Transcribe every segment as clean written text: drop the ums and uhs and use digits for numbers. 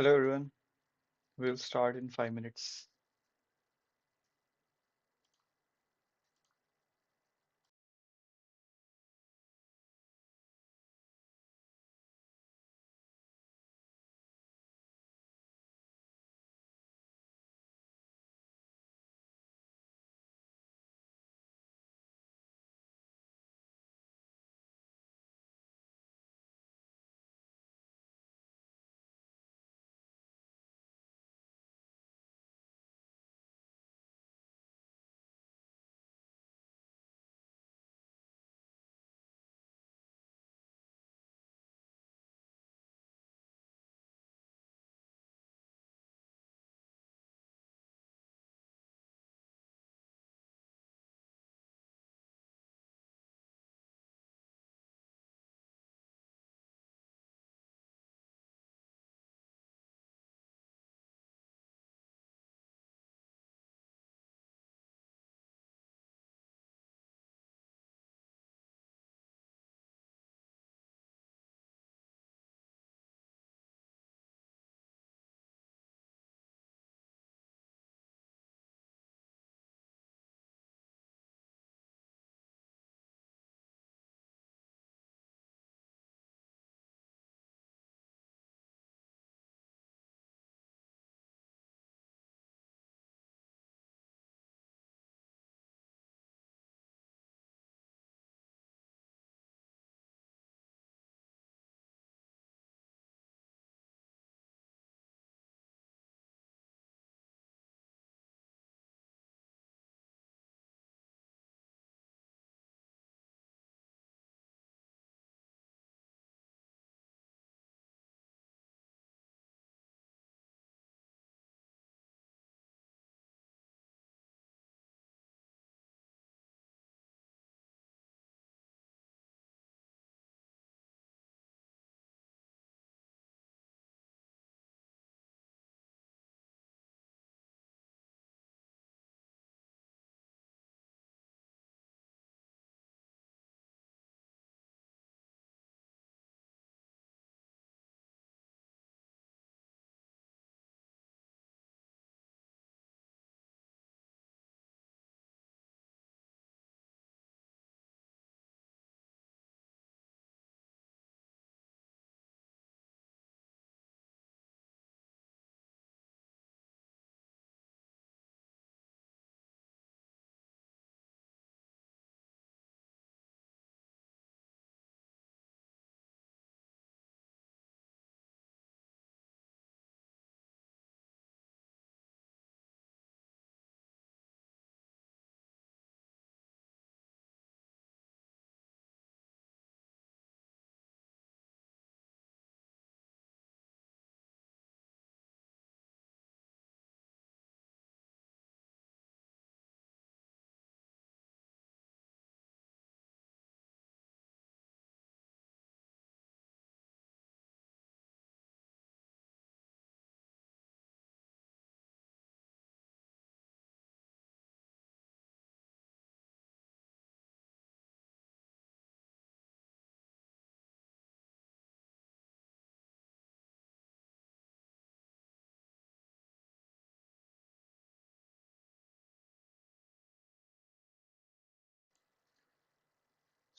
Hello everyone, we'll start in 5 minutes.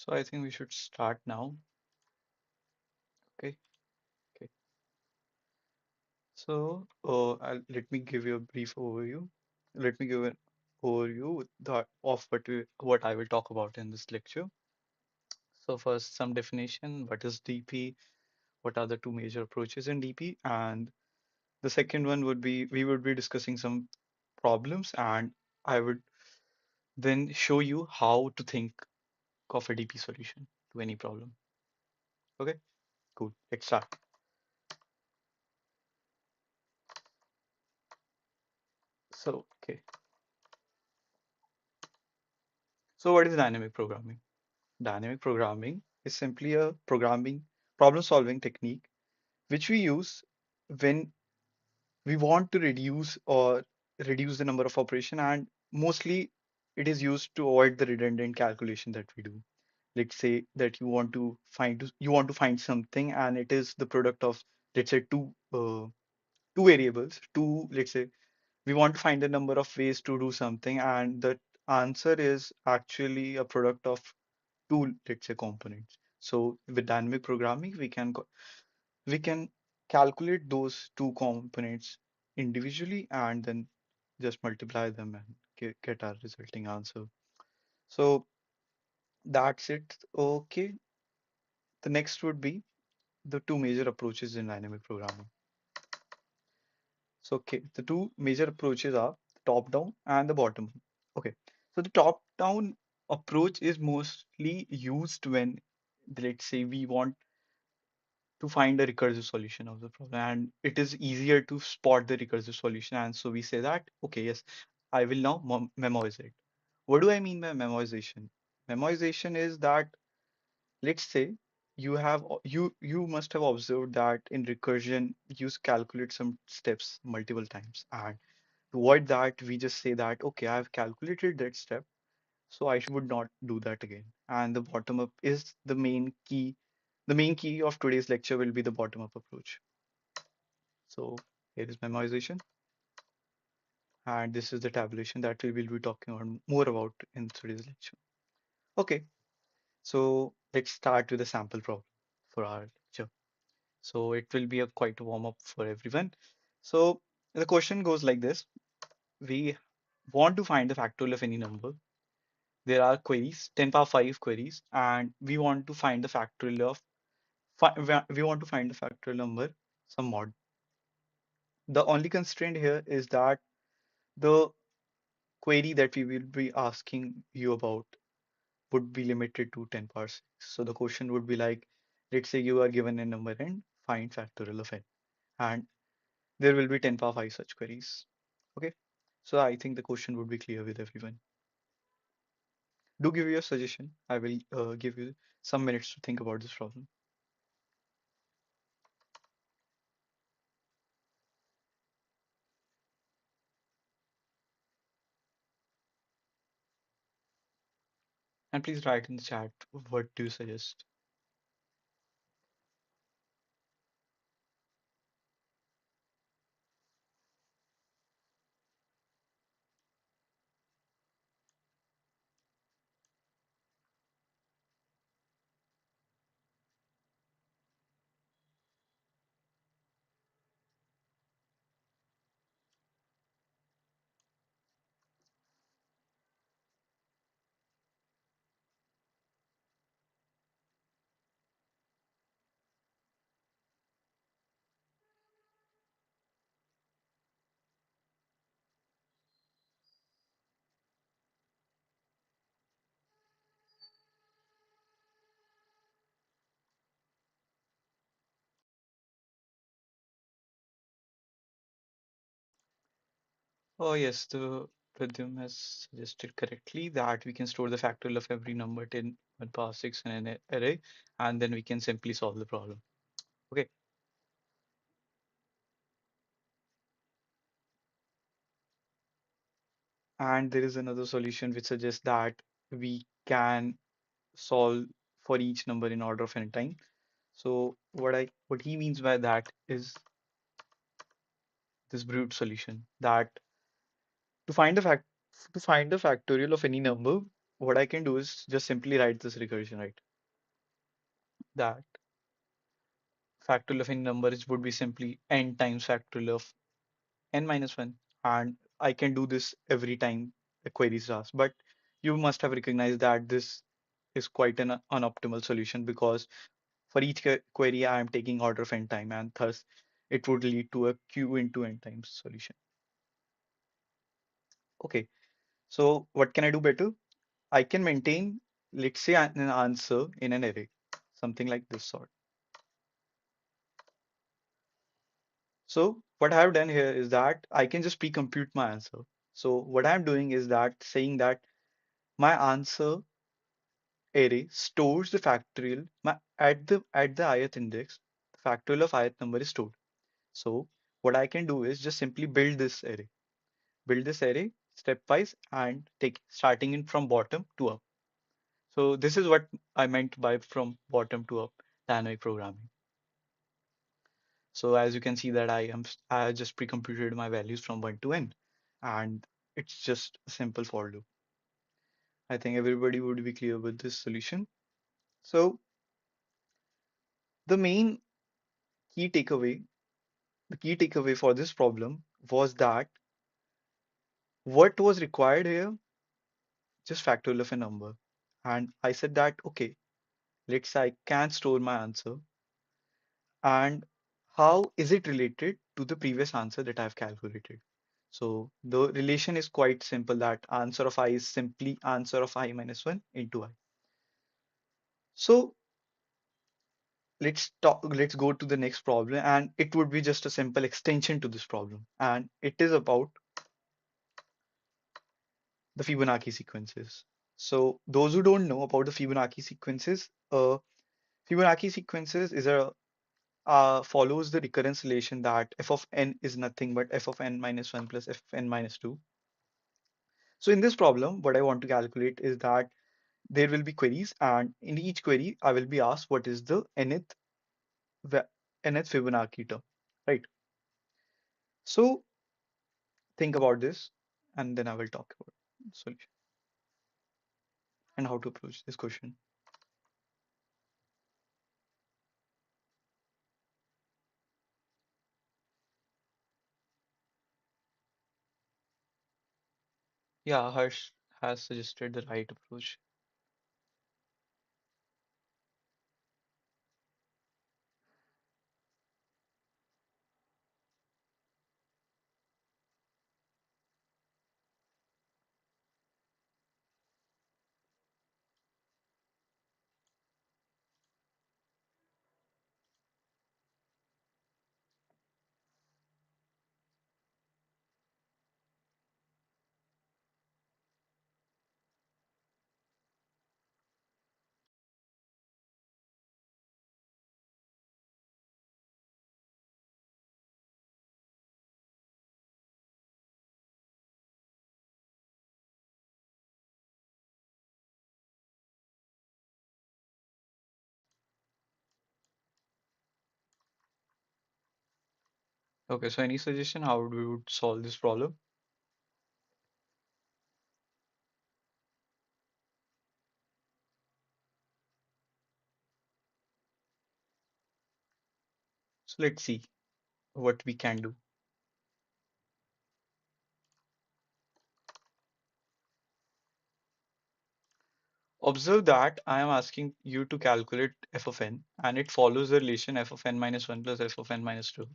So I think we should start now. Okay, okay. Let me give you a brief overview. Let me give an overview of what I will talk about in this lecture. So first, some definition. What is DP? What are the two major approaches in DP? And the second one would be we would be discussing some problems, and I would then show you how to think of a DP solution to any problem. Okay, cool. Let's start. Okay. So what is dynamic programming? Dynamic programming is simply a programming problem-solving technique which we use when we want to reduce the number of operation, and mostly it is used to avoid the redundant calculation that we do. Let's say that you want to find something and it is the product of, let's say, two two variables, two, let's say, we want to find the number of ways to do something, and the answer is actually a product of two, let's say, components. So with dynamic programming, we can calculate those two components individually and then just multiply them and get our resulting answer. So that's it. Okay. The next would be the two major approaches in dynamic programming. So, okay, the two major approaches are top down and the bottom up. Okay, so the top down approach is mostly used when, let's say, we want to find a recursive solution of the problem, and it is easier to spot the recursive solution. And so we say that, okay, yes, I will now memorize it. What do I mean by memoization? Memoization is that, let's say, you must have observed that in recursion you calculate some steps multiple times, and to avoid that we just say that, okay, I've calculated that step, so I would not do that again. And the bottom up is the main key. The main key of today's lecture will be the bottom up approach. So here is memoization, and this is the tabulation that we will be talking on more about in today's lecture. Okay, so let's start with a sample problem for our lecture. So it will be a quite a warm up for everyone. So the question goes like this. We want to find the factorial of any number. There are queries, 10 power 5 queries, and we want to find the factorial of we want to find the factorial number some mod. The only constraint here is that the query that we will be asking you about would be limited to 10 power 6. So the question would be like, let's say you are given a number and find factorial of n, and there will be 10 power 5 such queries. Okay, so I think the question would be clear with everyone. Do give you a suggestion. I will give you some minutes to think about this problem. And please write in the chat what do you suggest. Oh yes, the Pradyum has suggested correctly that we can store the factorial of every number 10 with power 6 in an array, and then we can simply solve the problem. Okay. And there is another solution which suggests that we can solve for each number in order of n time. So what he means by that is this brute solution, that to find the factorial of any number, what I can do is just simply write this recursion, right? That factorial of any number is would be simply n times factorial of n minus 1, and I can do this every time a query is asked. But you must have recognized that this is quite an unoptimal solution, because for each query I am taking order of n time, and thus it would lead to a q into n times solution. Okay, so what can I do better? I can maintain, let's say, an answer in an array, something like this sort. So what I have done here is that I can just pre-compute my answer. So what I'm doing is that saying that my answer array stores the factorial at the ith index. The factorial of ith number is stored. So what I can do is just simply build this array stepwise and take starting in from bottom to up. So this is what I meant by from bottom to up dynamic programming. So as you can see that I just pre-computed my values from 1 to n, and it's just a simple for loop. I think everybody would be clear with this solution. So the main key takeaway, the key takeaway for this problem was that what was required here, just factorial of a number. And I said that, okay, let's say I can store my answer, and how is it related to the previous answer that I've calculated? So the relation is quite simple, that answer of I is simply answer of I minus 1 into I. So let's go to the next problem, and it would be just a simple extension to this problem, and it is about the Fibonacci sequences. So those who don't know about the Fibonacci sequences, Fibonacci sequences is a follows the recurrence relation that f of n is nothing but f of n minus 1 plus f of n minus 2. So in this problem, what I want to calculate is that there will be queries, and in each query, I will be asked what is the nth Fibonacci term, right? So think about this, and then I will talk about solution and how to approach this question. Yeah, Harsh has suggested the right approach. Okay, so any suggestion how we would solve this problem? So let's see what we can do. Observe that I am asking you to calculate f of n, and it follows the relation f of n minus 1 plus f of n minus 2.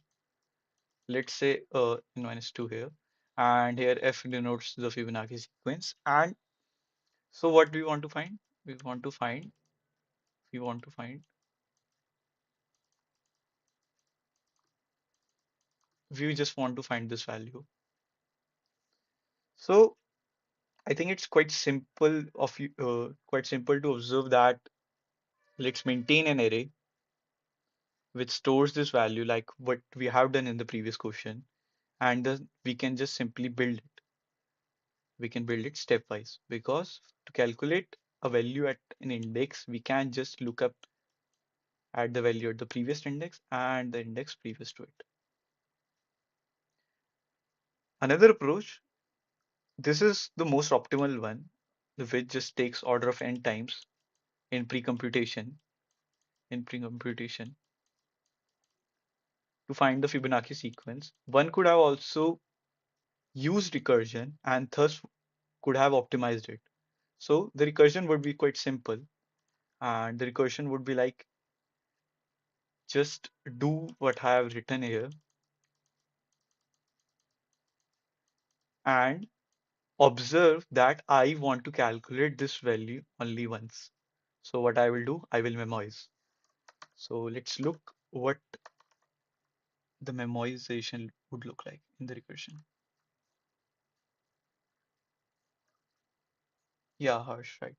Let's say n minus 2 here, and here f denotes the Fibonacci sequence. And so what do we want to find? We want to find, we want to find, we just want to find this value. So I think it's quite simple quite simple to observe that let's maintain an array which stores this value like what we have done in the previous question, and then we can just simply build it. We can build it stepwise, because to calculate a value at an index, we can just look up at the value at the previous index and the index previous to it. Another approach, this is the most optimal one, which just takes order of n times in pre-computation, in pre-computation to find the Fibonacci sequence. One could have also used recursion and thus could have optimized it. So the recursion would be quite simple, and the recursion would be like just do what I have written here and observe that I want to calculate this value only once. So what I will do, I will memoize. So let's look what the memoization would look like in the recursion. Yeah, Harsh, right.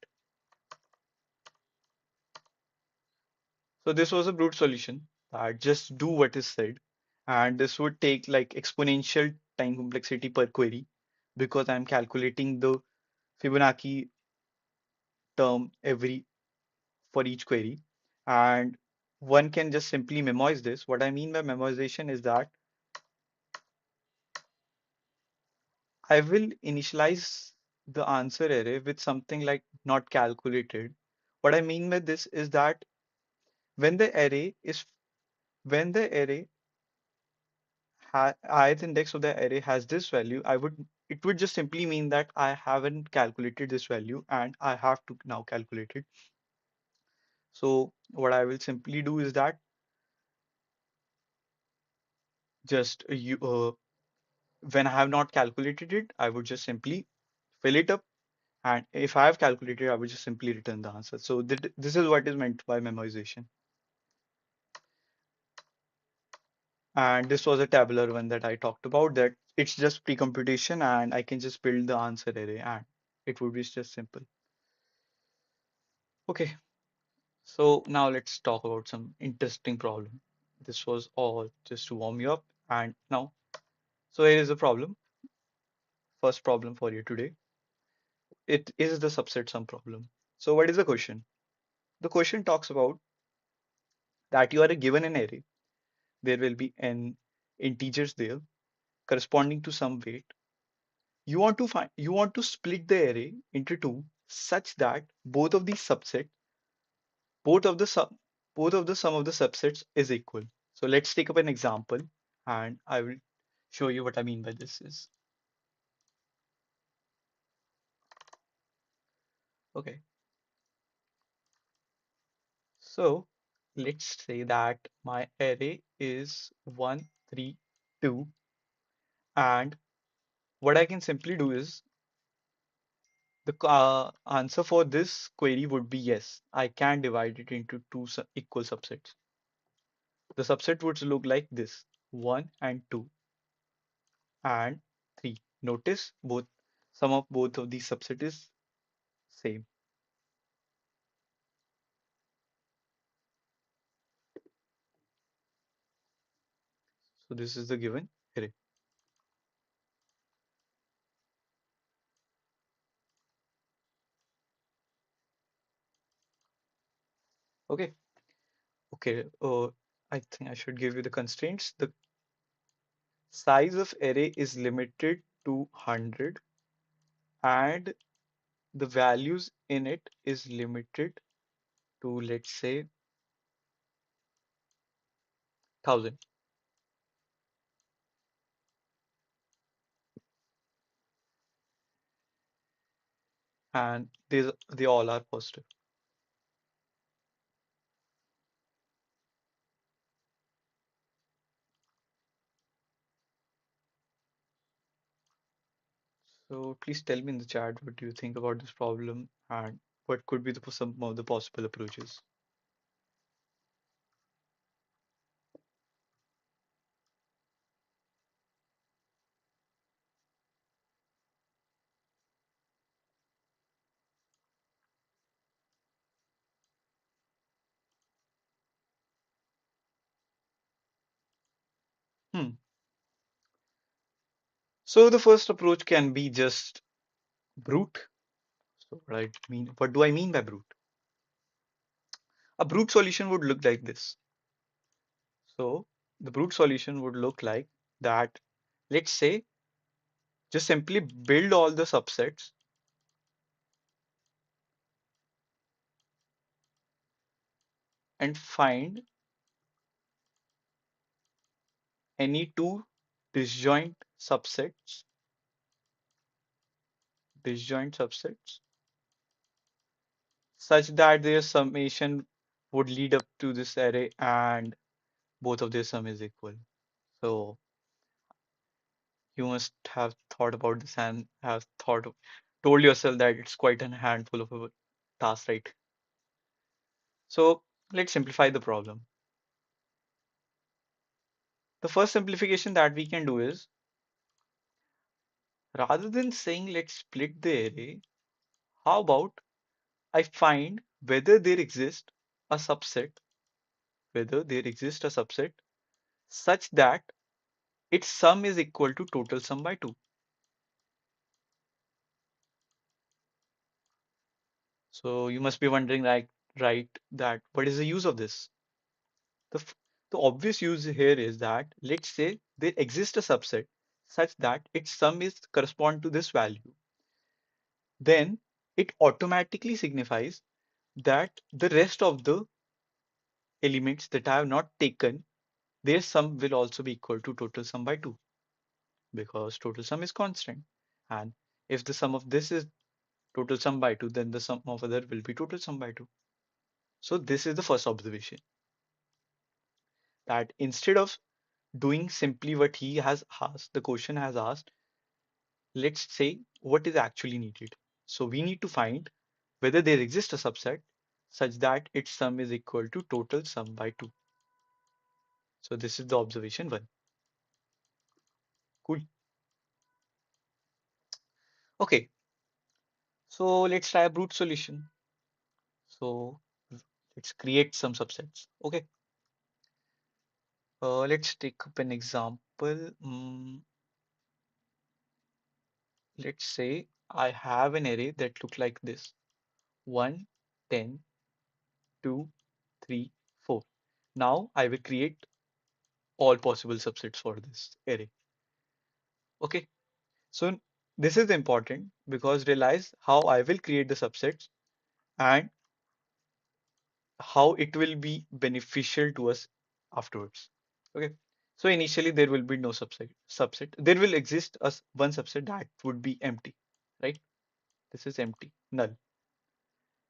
So this was a brute solution that just do what is said, and this would take like exponential time complexity per query because I'm calculating the Fibonacci term every for each query. And one can just simply memorize this. What I mean by memorization is that I will initialize the answer array with something like not calculated. What I mean by this is that when the array is when the array ith index of the array has this value, it would just simply mean that I haven't calculated this value and I have to now calculate it. So what I will simply do is that just when I have not calculated it, I would just simply fill it up. And if I have calculated, I would just simply return the answer. So this is what is meant by memoization. And this was a tabular one that I talked about, that it's just pre-computation and I can just build the answer array and it would be just simple. Okay, so now let's talk about some interesting problem. This was all just to warm you up. And now, so here is the problem. First problem for you today. It is the subset sum problem. So what is the question? The question talks about that you are given an array. There will be n integers there corresponding to some weight. You want to split the array into two such that both of the sum both of the sum of the subsets is equal. So let's take up an example and I will show you what I mean by this is. Okay. So let's say that my array is 1, 3, 2, and what I can simply do is the answer for this query would be yes. I can divide it into two equal subsets. The subset would look like this: 1 and 2 and 3. Notice both sum of both of these subset is same. So this is the given array. Okay. Okay. I think I should give you the constraints. The size of array is limited to 100 and the values in it is limited to, let's say, 1000. And they all are positive. So please tell me in the chat what do you think about this problem and what could be some of the possible approaches. Hmm. So the first approach can be just brute. So what do I mean by brute? A brute solution would look like this. So the brute solution would look like that. Let's say just simply build all the subsets and find any two disjoint subsets, disjoint subsets, such that their summation would lead up to this array and both of their sum is equal. So you must have thought about this and have told yourself that it's quite a handful of a task, right? So let's simplify the problem. The first simplification that we can do is, rather than saying let's split the array, how about I find a subset, whether there exists a subset such that its sum is equal to total sum by 2. So you must be wondering, like, right, that what is the use of this? The obvious use here is that let's say there exists a subset such that its sum is correspond to this value. Then it automatically signifies that the rest of the elements that I have not taken, their sum will also be equal to total sum by 2 because total sum is constant. And if the sum of this is total sum by 2, then the sum of other will be total sum by 2. So this is the first observation, that instead of doing simply what he has asked, the question has asked, let's say what is actually needed. So we need to find whether there exists a subset such that its sum is equal to total sum by 2. So this is the observation 1. Cool. Okay, so let's try a brute solution. So let's create some subsets. Okay, let's take up an example. Let's say I have an array that look like this: 1, 10, 2, 3, 4. Now I will create all possible subsets for this array. Okay, so this is important because realize how I will create the subsets and how it will be beneficial to us afterwards. Okay, so initially there will be no subset. There will exist as one subset that would be empty, right? This is empty, null.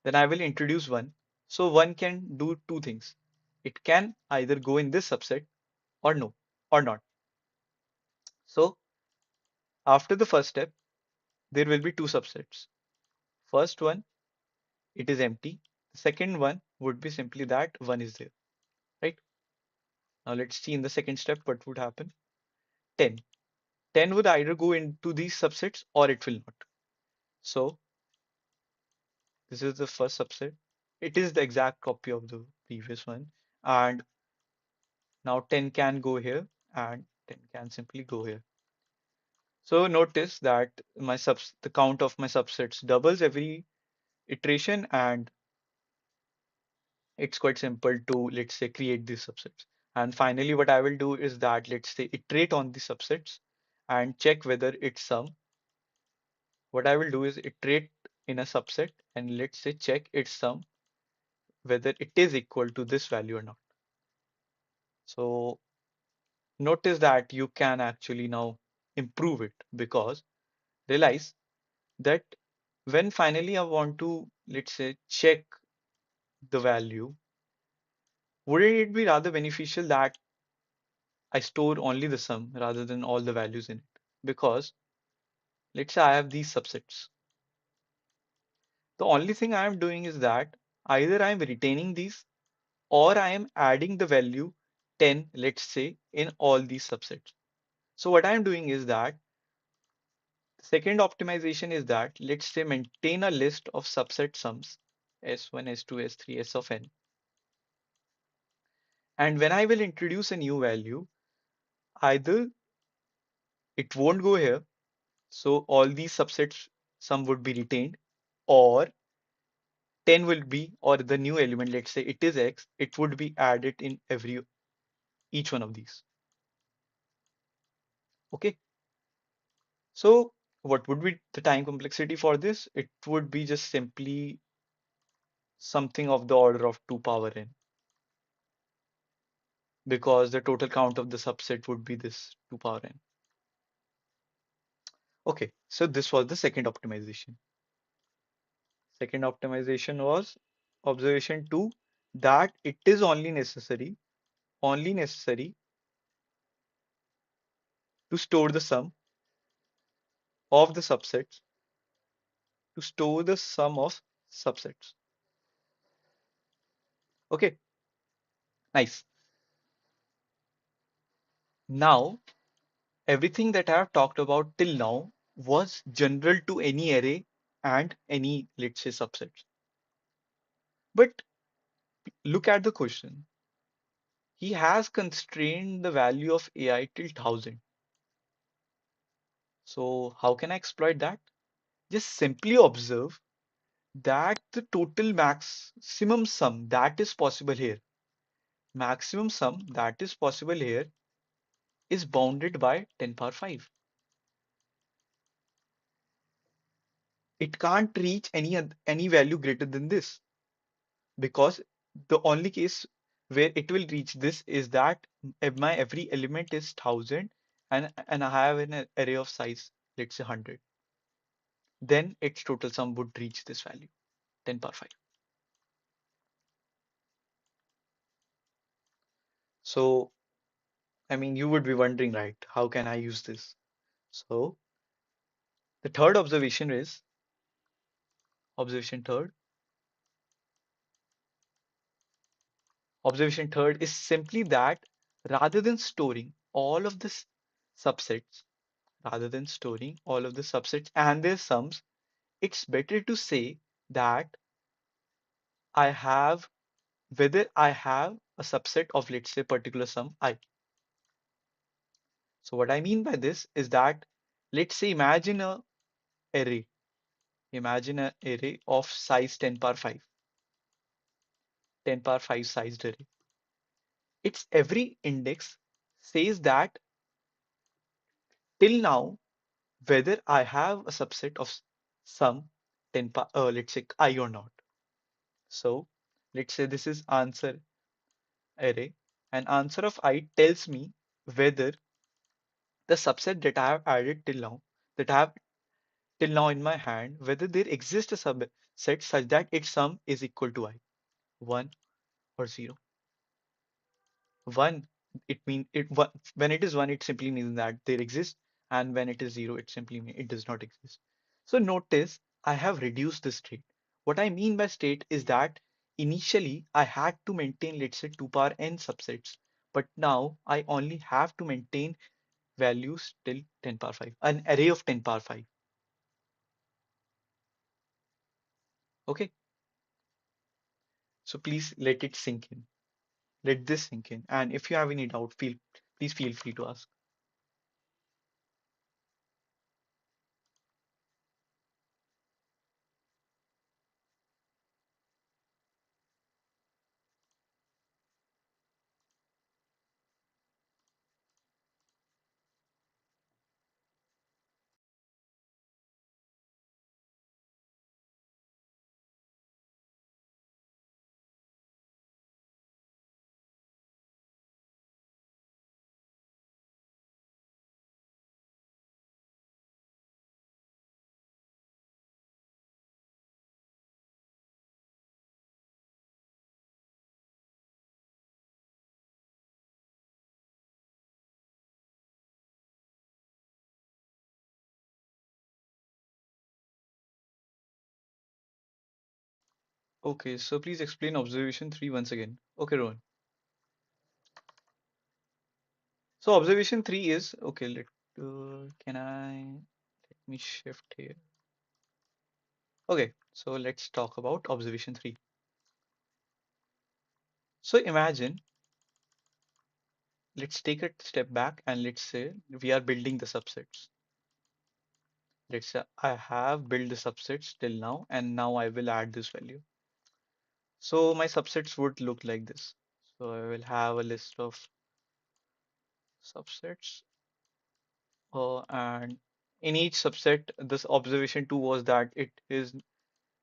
Then I will introduce one. So one can do two things. It can either go in this subset or no, or not. So after the first step, there will be two subsets. First one, it is empty. The second one would be simply that one is there, right? Now let's see in the second step what would happen. 10. 10 would either go into these subsets or it will not. So this is the first subset. It is the exact copy of the previous one. And now 10 can go here and 10 can simply go here. So notice that the count of my subsets doubles every iteration, and it's quite simple to, let's say, create these subsets. And finally, what I will do is that, let's say, iterate on the subsets and check whether it's sum. What I will do is iterate in a subset and let's say check its sum whether it is equal to this value or not. So notice that you can actually now improve it because realize that when finally I want to, let's say, check the value, wouldn't it be rather beneficial that I store only the sum rather than all the values in it? Because let's say I have these subsets. The only thing I am doing is that either I am retaining these or I am adding the value 10, let's say, in all these subsets. So what I am doing is that the second optimization is that, let's say, maintain a list of subset sums S1, S2, S3, S of n. And when I will introduce a new value, either it won't go here, so all these subsets sum would be retained, or 10 will be, or the new element, let's say it is X, it would be added in each one of these. Okay. So what would be the time complexity for this? It would be just simply something of the order of 2 power n, because the total count of the subset would be this 2 power n. Okay, so this was the second optimization. Second optimization was observation 2, that it is only necessary to store the sum of the subsets, to store the sum of subsets. Okay, nice. Now, everything that I have talked about till now was general to any array and any, let's say, subsets. But look at the question. He has constrained the value of AI till 1000. So how can I exploit that? Just simply observe that the total maximum sum that is possible here, maximum sum that is possible here is bounded by 10 power 5. It can't reach any value greater than this, because the only case where it will reach this is that if my every element is 1000 and I have an array of size, let's say 100, then its total sum would reach this value, 10 power 5. So, I mean, you would be wondering, right? How can I use this? So, the third observation is observation third. Observation third is simply that rather than storing all of the subsets, rather than storing all of the subsets and their sums, it's better to say that I have whether I have a subset of, let's say, particular sum I. So what I mean by this is that, let's say, array, imagine an array of size 10 power 5, 10 power 5 sized array. Its every index says that till now whether I have a subset of some 10 power, let's say I or not. So let's say this is answer array, and answer of I tells me whether the subset that I have added till now, that I have till now in my hand, whether there exists a subset such that its sum is equal to I, 1 or 0. 1, it means when it is 1, it simply means that there exists, and when it is 0, it simply means it does not exist. So notice I have reduced the state. What I mean by state is that initially I had to maintain, let's say, 2 power n subsets, but now I only have to maintain values till 10 power 5, an array of 10 power 5. Okay, so please let it sink in. Let this sink in. And if you have any doubt, please feel free to ask. Okay, so please explain observation 3 once again. Okay, Rohan. So observation 3 is, okay, can let me shift here. Okay, so let's talk about observation 3. So imagine, let's take a step back and let's say we are building the subsets. Let's say I have built the subsets till now, and now I will add this value. So my subsets would look like this. So I will have a list of subsets, and in each subset, this observation 2 was that it is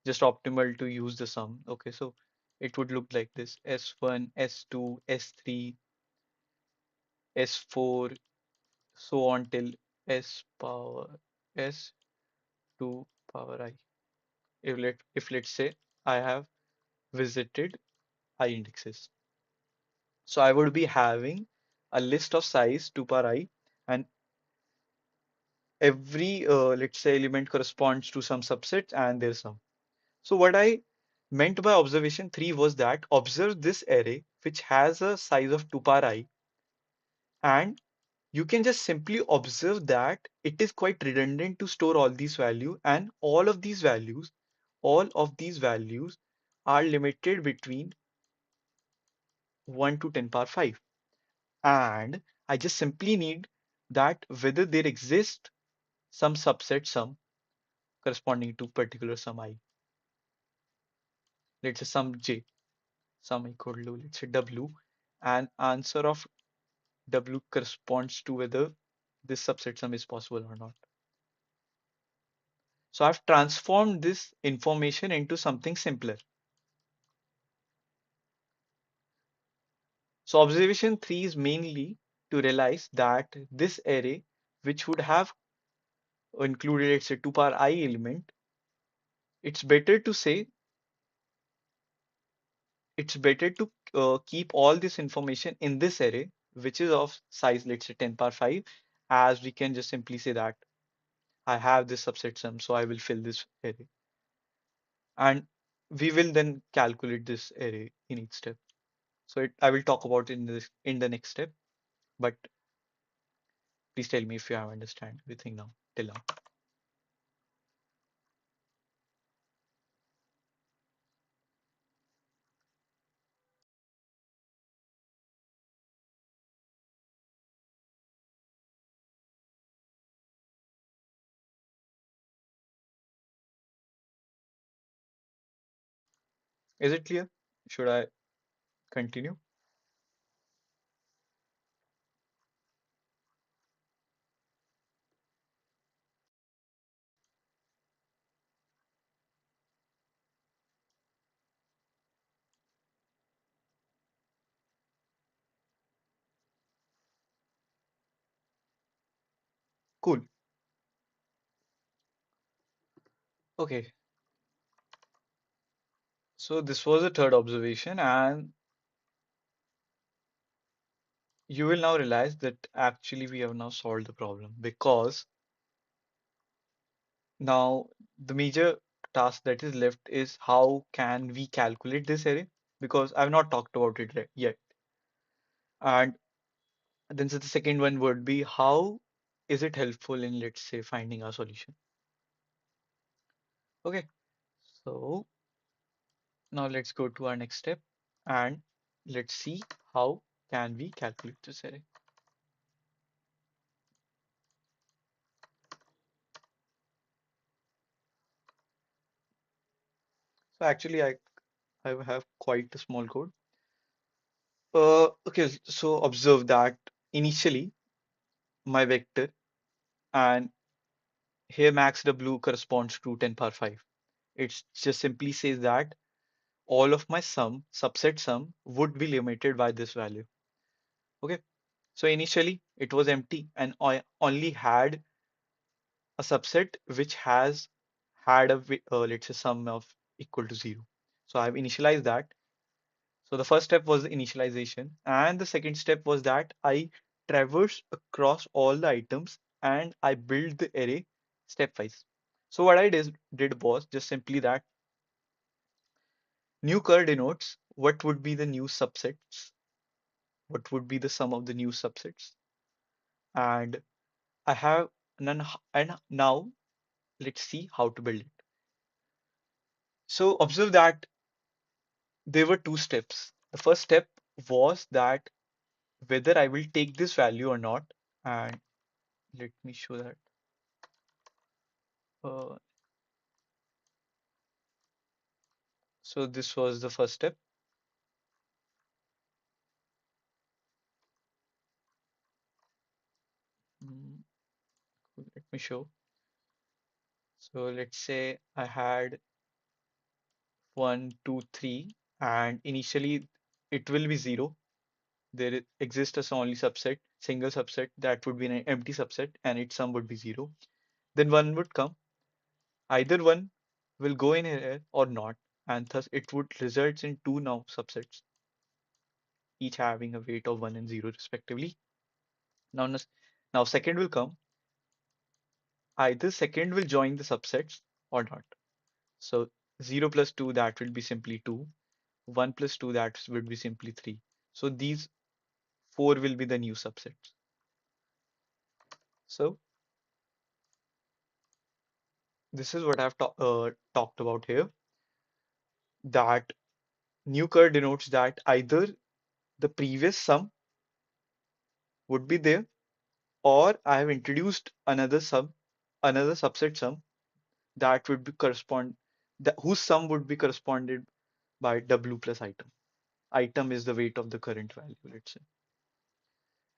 just optimal to use the sum. Okay, so it would look like this: S1, S2, S3, S4, so on till S power S2 power I. If let's say I have visited I indexes. So I would be having a list of size 2 power I, and every let's say element corresponds to some subset and their sum. So what I meant by observation 3 was that observe this array which has a size of 2 power I, and you can just simply observe that it is quite redundant to store all these values, and all of these values are limited between 1 to 10 power 5. And I just simply need that whether there exists some subset sum corresponding to particular sum I, let's say some j, sum equal to, let's say, w, and answer of W corresponds to whether this subset sum is possible or not. So I've transformed this information into something simpler. So observation 3 is mainly to realize that this array, which would have included, let's say, 2 power I element, it's better to say, it's better to keep all this information in this array, which is of size, let's say, 10 power 5, as we can just simply say that I have this subset sum, so I will fill this array. And we will then calculate this array in each step. So I will talk about it in the next step, but please tell me if you have understand everything now till now. Is it clear? Should I continue? Cool. Okay. So this was the third observation, and you will now realize that actually we have now solved the problem, because now the major task that is left is how can we calculate this array, because I've not talked about it yet. And then so the second one would be how is it helpful in, let's say, finding a solution. Okay, so now let's go to our next step and let's see how can we calculate this array. So actually I have quite a small code. Okay, so observe that initially my vector, and here max W corresponds to 10 power 5. It just simply says that all of my sum, subset sum, would be limited by this value. Okay, so initially it was empty and I only had a subset which has had a let's say sum of equal to 0. So I've initialized that. So the first step was the initialization, and the second step was that I traversed across all the items and I built the array stepwise. So what I did was just simply that new cur denotes what would be the new subsets, what would be the sum of the new subsets, and I have none, and now let's see how to build it. So observe that there were two steps. The first step was that whether I will take this value or not, and let me show that. Uh, so this was the first step. Mm, Let me show. So let's say I had 1, 2, 3, and initially it will be 0. There exists a only subset, single subset that would be an empty subset, and its sum would be 0. Then 1 would come. Either one will go in here or not, and thus it would result in two now subsets, each having a weight of 1 and 0 respectively. Now, now second will come. Either second will join the subsets or not. So 0 plus 2, that will be simply 2. 1 plus 2, that would be simply 3. So these four will be the new subsets. So this is what I've talked about here. That new cur denotes that either the previous sum would be there, or I have introduced another sum, another subset sum that would be correspond, that whose sum would be corresponded by W plus item. item is the weight of the current value, let's say.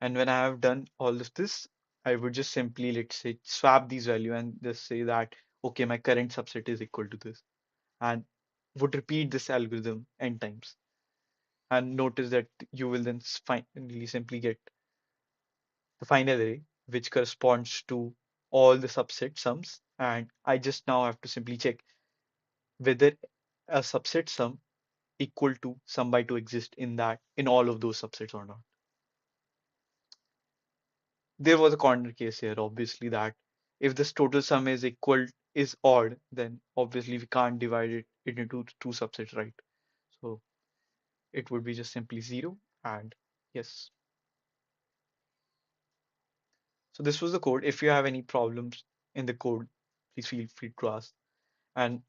And when I have done all of this, I would just simply, let's say, swap these value and just say that, okay, my current subset is equal to this, and would repeat this algorithm n times. And notice that you will then finally simply get the final array, which corresponds to all the subset sums. And I just now have to simply check whether a subset sum equal to sum by 2 exist in all of those subsets or not. There was a corner case here, obviously, that if this total sum is odd, then obviously we can't divide it into two subsets, right? So it would be just simply 0 and yes. So this was the code. If you have any problems in the code, please feel free to ask. And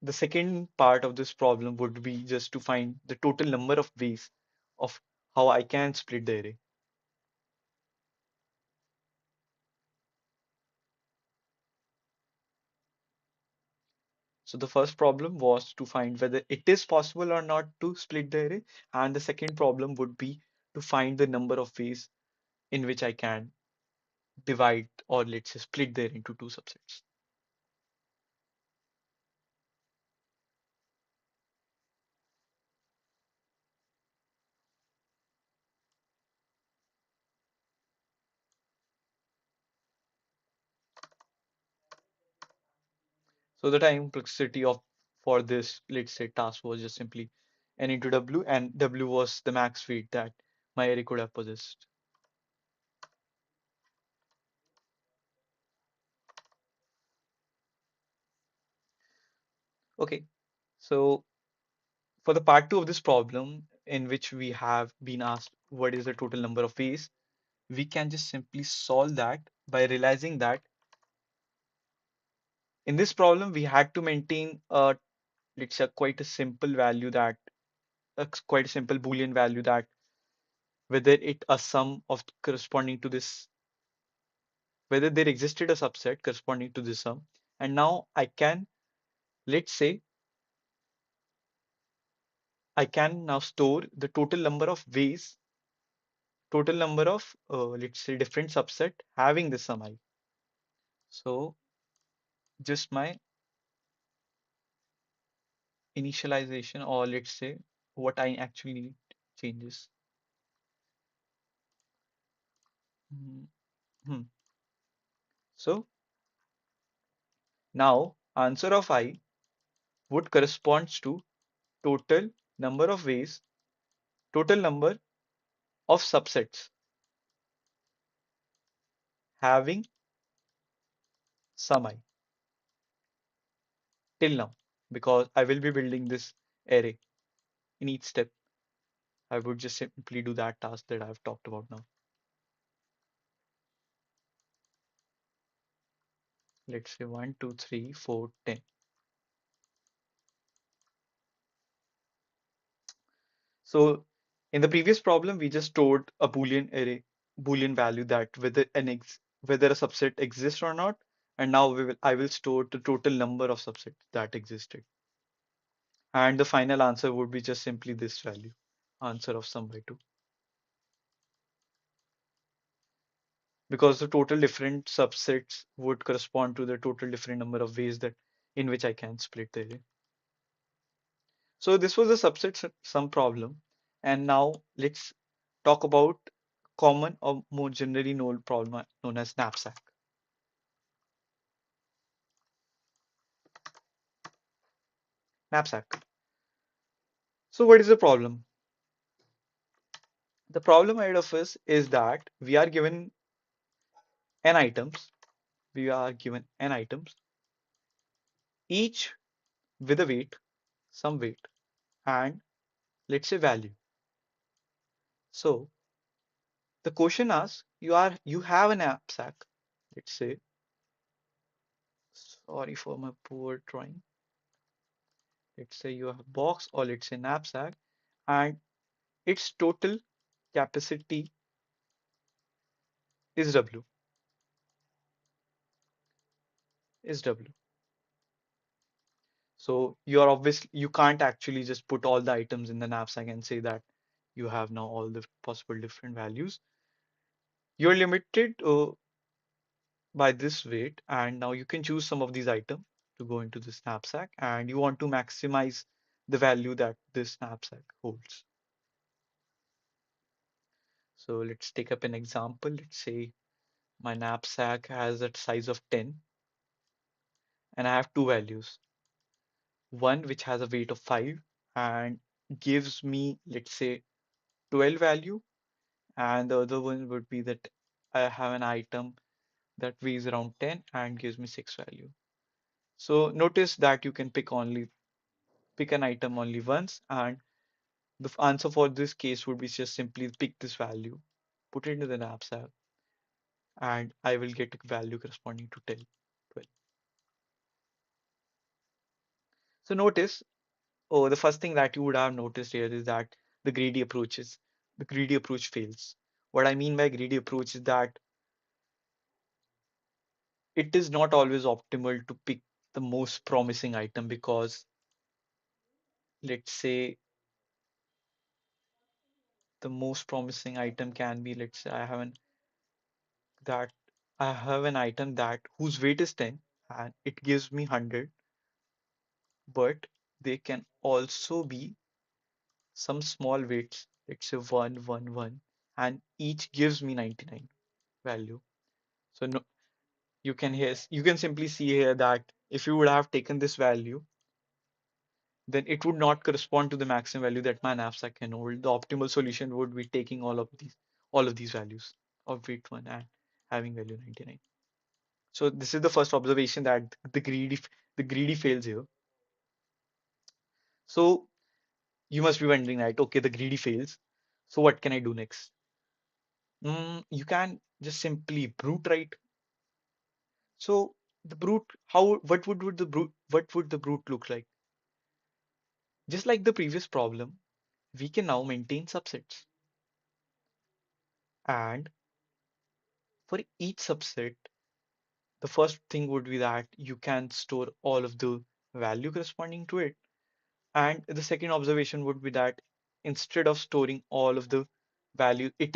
the second part of this problem would be just to find the total number of ways of how I can split the array. So the first problem was to find whether it is possible or not to split the array. And the second problem would be to find the number of ways in which I can divide or let's say split the array into two subsets. So the time complexity of for this, let's say, task was just simply n into w, and w was the max weight that my array could have possessed. Okay, so for the part two of this problem, in which we have been asked what is the total number of ways, we can just simply solve that by realizing that in this problem we had to maintain a let's say quite a simple value that quite a simple Boolean value that whether it a sum of corresponding to this whether there existed a subset corresponding to this sum. And now I can let's say I can now store the total number of ways total number of let's say different subset having the sum I. So just my initialization or let's say what I actually need changes. Mhm. Hmm. So now answer of I would corresponds to total number of ways, total number of subsets having sum I till now, because I will be building this array in each step. I would just simply do that task that I've talked about now. Let's say 1, 2, 3, 4, 10. So in the previous problem, we just stored a Boolean array, Boolean value that whether a subset exists or not. And now I will store the total number of subsets that existed. And the final answer would be just simply this value, answer of sum by 2. Because the total different subsets would correspond to the total different number of ways that in which I can split the array. So this was a subset sum problem. And now let's talk about common or more generally known problem known as knapsack. Knapsack. So what is the problem? The problem ahead of us is that we are given n items. We are given n items, each with a weight, some weight, and let's say value. So the question asks, you have a knapsack. Let's say, sorry for my poor drawing. Let's say you have a box or let's say knapsack, and its total capacity is W. Is W. So you're obviously you can't actually just put all the items in the knapsack and say that you have now all the possible different values. You're limited by this weight, and now you can choose some of these items to go into this knapsack, and you want to maximize the value that this knapsack holds. So let's take up an example. Let's say my knapsack has a size of 10 and I have two values. One which has a weight of 5 and gives me, let's say, 12 value, and the other one would be that I have an item that weighs around 10 and gives me 6 value. So notice that you can pick an item only once, and the answer for this case would be just simply pick this value, put it into the knapsack, and I will get a value corresponding to 10, 12. So notice, oh, the first thing that you would have noticed here is that the greedy approaches, the greedy approach fails. What I mean by greedy approach is that it is not always optimal to pick the most promising item because let's say the most promising item can be, let's say that I have an item that whose weight is 10 and it gives me 100, but they can also be some small weights, let's say 1, 1, 1, and each gives me 99 value. So no, you can simply see here that if you would have taken this value, then it would not correspond to the maximum value that my knapsack can hold. The optimal solution would be taking all of these values of weight 1 and having value 99. So this is the first observation that the greedy fails here. So you must be wondering, right? Okay, the greedy fails. So what can I do next? You can just simply brute right. So the brute, what would the brute look like? Just like the previous problem, we can now maintain subsets. And for each subset, the first thing would be that you can store all of the value corresponding to it. And the second observation would be that instead of storing all of the value, we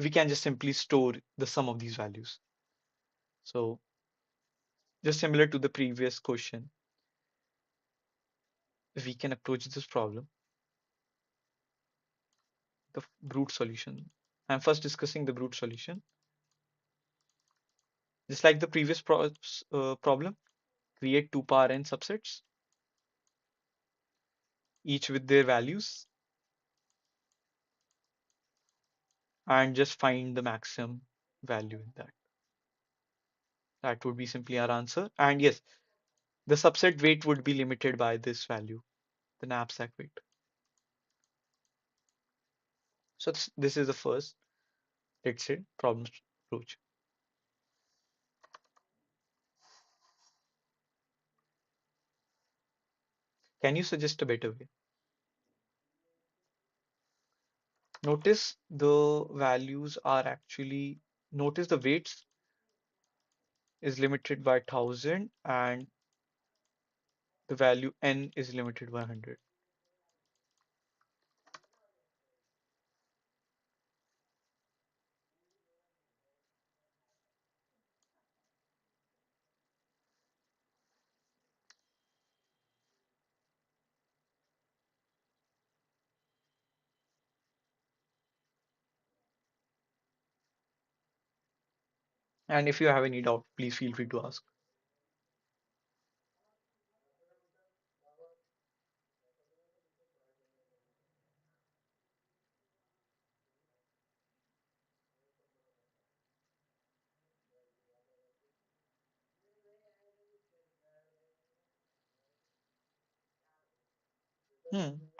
can just simply store the sum of these values. So just similar to the previous question, we can approach this problem, the brute solution. I'm first discussing the brute solution. Just like the previous problem, create 2 power n subsets, each with their values, and just find the maximum value in that. That would be simply our answer. And yes, the subset weight would be limited by this value, the knapsack weight. So this is the first, let's say, problem approach. Can you suggest a better way? Notice the values are actually, notice the weights is limited by 1000 and the value n is limited by 100. And if you have any doubt, please feel free to ask.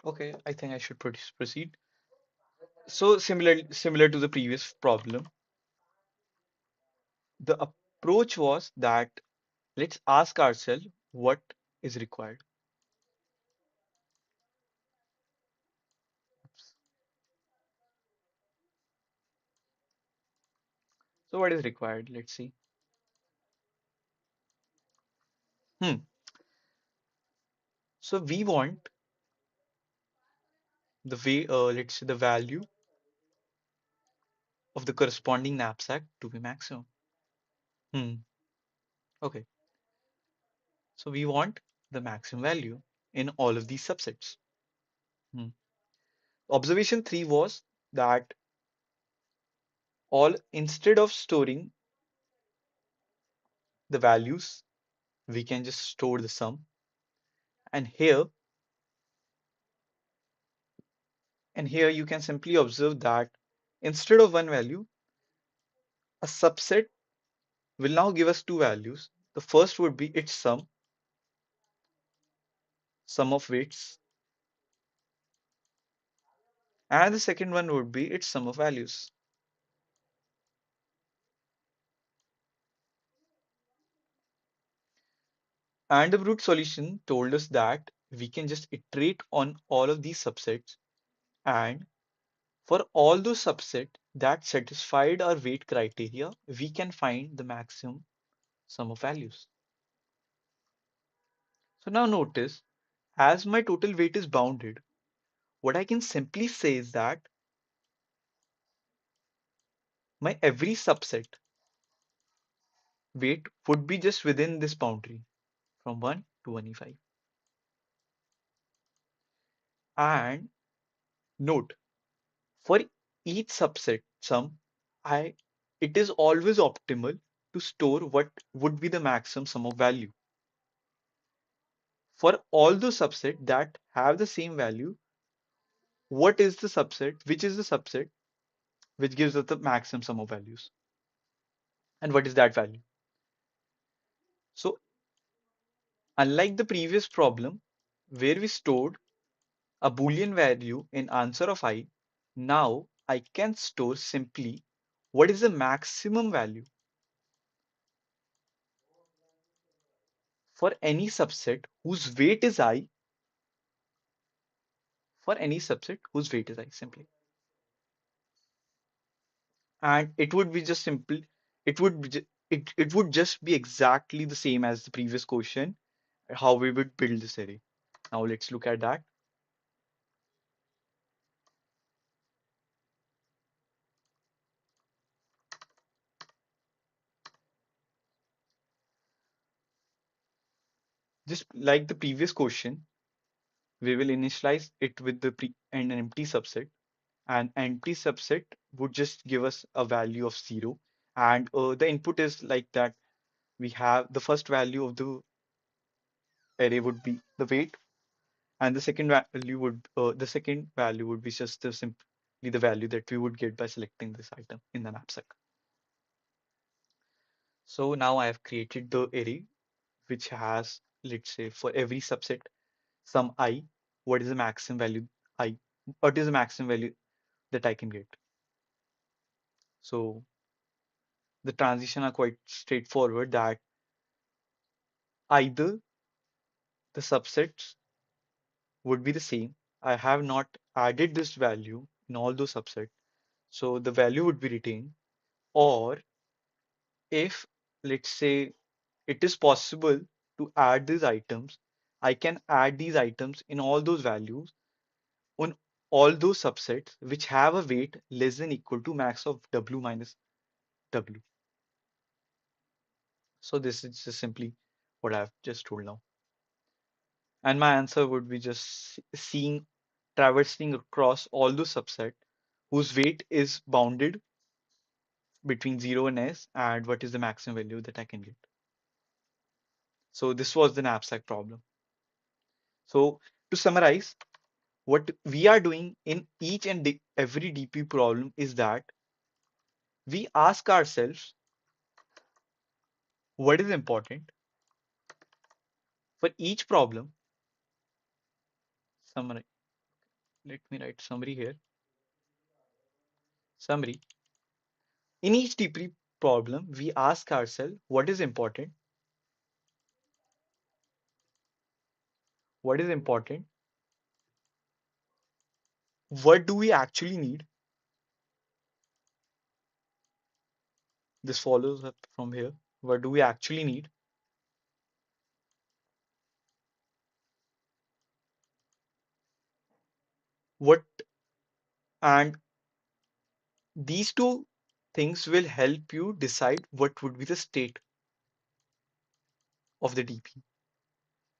Okay, I think I should proceed. So similar to the previous problem, the approach was that let's ask ourselves what is required. So what is required? Let's see. Hmm. So we want the way, let's say the value of the corresponding knapsack to be maximum. Hmm. Okay. So we want the maximum value in all of these subsets. Hmm. Observation 3 was that all instead of storing the values, we can just store the sum. And here, you can simply observe that instead of one value, a subset will now give us two values. The first would be its sum of weights, and the second one would be its sum of values. And the brute solution told us that we can just iterate on all of these subsets, and for all those subsets that satisfied our weight criteria, we can find the maximum sum of values. So now notice, as my total weight is bounded, what I can simply say is that my every subset weight would be just within this boundary from 1 to 1e5. And note, for each subset sum, I it is always optimal to store what would be the maximum sum of value. For all those subsets that have the same value, which is the subset which gives us the maximum sum of values? And what is that value? So unlike the previous problem where we stored a Boolean value in answer of I, now I can store simply what is the maximum value for any subset whose weight is I, simply. And it would be just simple. It would be it would just be exactly the same as the previous question, how we would build this array. Now let's look at that. Just like the previous question, we will initialize it with an empty subset. An empty subset would just give us a value of 0, and the input is like that. We have the first value of the array would be the weight, and the second value would be just simply the value that we would get by selecting this item in the knapsack. So now I have created the array which has, let's say, for every subset some I, what is the maximum value I, what is the maximum value that I can get. So the transition are quite straightforward, that either the subsets would be the same. I have not added this value in all those subsets, so the value would be retained. Or if, let's say, it is possible to add these items, I can add these items in all those values on all those subsets which have a weight less than equal to max of W minus W. So this is just simply what I've just told now. And my answer would be just traversing across all those subsets whose weight is bounded between 0 and S, and what is the maximum value that I can get. So this was the knapsack problem. So to summarize, what we are doing in each and every DP problem is that we ask ourselves what is important for each problem. Summary. Let me write summary here. Summary. In each DP problem, we ask ourselves what is important. What is important? What do we actually need? This follows up from here. What do we actually need? what and these two things will help you decide what would be the state of the DP.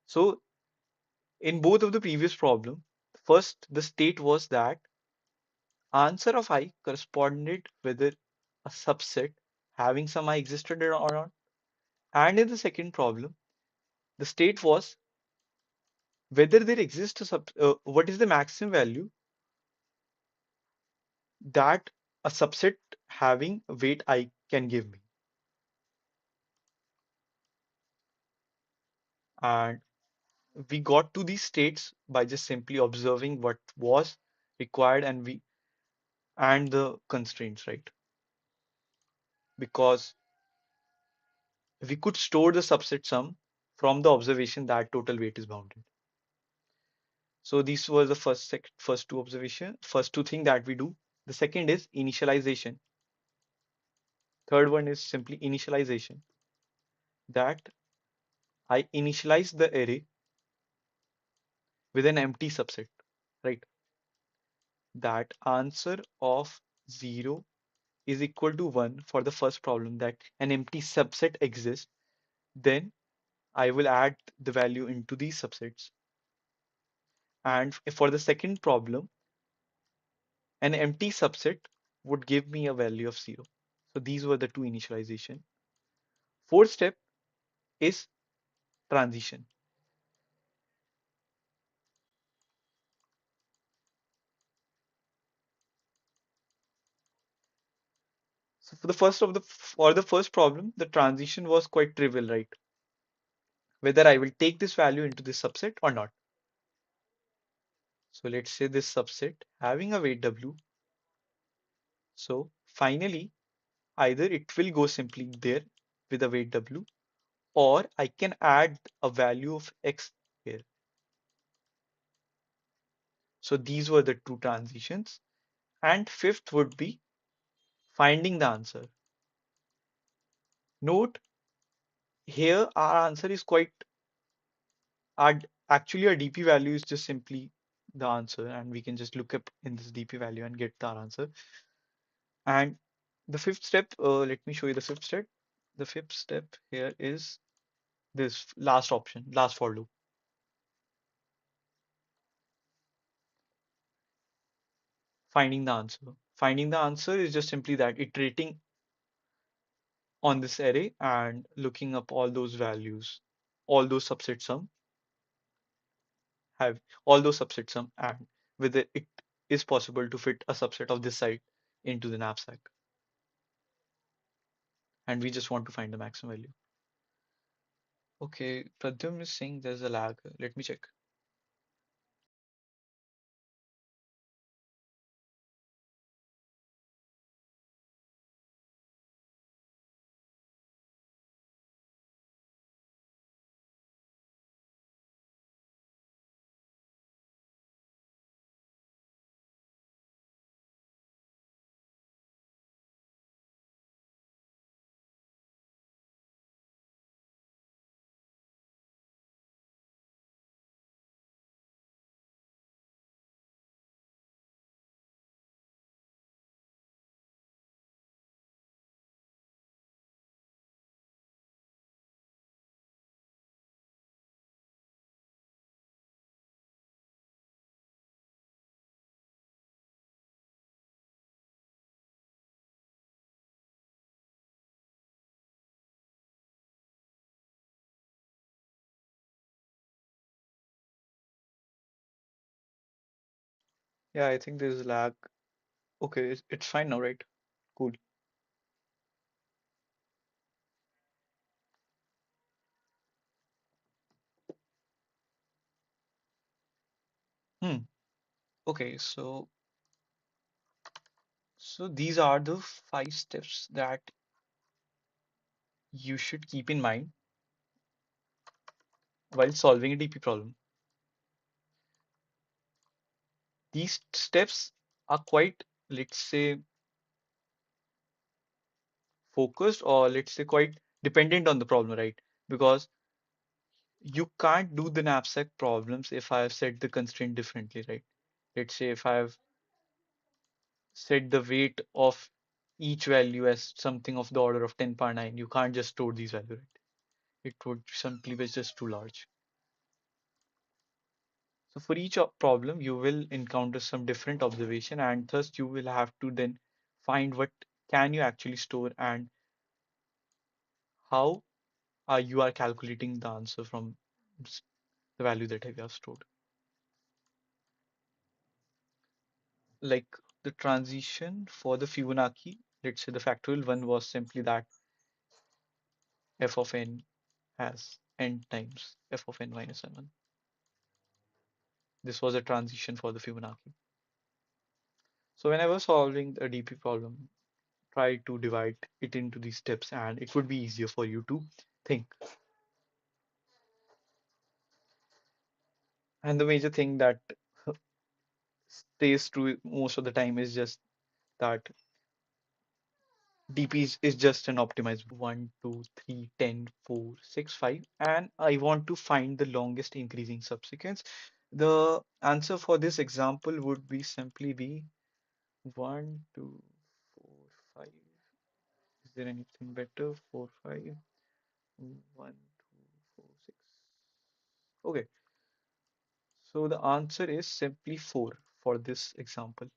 So in both of the previous problem, first the state was that answer of I corresponded whether a subset having some I existed or not. And in the second problem, the state was whether there exists what is the maximum value that a subset having weight I can give me. And we got to these states by just simply observing what was required and the constraints, right? Because we could store the subset sum from the observation that total weight is bounded. So these were the first two observation, first two thing that we do. The second is initialization. Third one is simply initialization. That I initialize the array with an empty subset, right? That answer of 0 is equal to 1 for the first problem, that an empty subset exists. Then I will add the value into these subsets. And for the second problem, an empty subset would give me a value of 0. So these were the two initialization. Fourth step is transition. So for the first problem, the transition was quite trivial, right? Whether I will take this value into this subset or not. So let's say this subset having a weight W. So finally, either it will go simply there with a weight W, or I can add a value of X here. So these were the two transitions. And fifth would be finding the answer. Note here our answer is quite our actually our DP value is just simply the answer, and we can just look up in this DP value and get the answer. And the fifth step, let me show you the fifth step. The fifth step here is this last option, last for loop. Finding the answer. Finding the answer is just simply that iterating on this array and looking up all those values, all those subset sum, have all those subset sum, and whether it is possible to fit a subset of this site into the knapsack. And we just want to find the maximum value. Okay, Pradyum is saying there's a lag. Let me check. Yeah, I think there's a lag. Okay, it's fine now, right? Cool. Hmm. Okay, so these are the 5 steps that you should keep in mind while solving a DP problem. These steps are quite, let's say, focused, or let's say quite dependent on the problem, right? Because you can't do the knapsack problems if I have set the constraint differently, right? Let's say if I've set the weight of each value as something of the order of 10 power 9, you can't just store these values, right? It would simply be just too large. So for each problem, you will encounter some different observation, and thus you will have to then find what can you actually store and how you are calculating the answer from the value that you have stored. Like the transition for the Fibonacci, let's say the factorial one was simply that f of n has n times f of n minus n1. This was a transition for the Fibonacci. So when I was solving a DP problem, try to divide it into these steps and it would be easier for you to think. And the major thing that stays true most of the time is just that DP is just an optimized 1, 2, 3, 10, 4, 6, 5, and I want to find the longest increasing subsequence. The answer for this example would be simply be 1, 2, 4, 5. Is there anything better? 4, 5, 1, 2, 4, 6. Okay, so the answer is simply 4 for this example.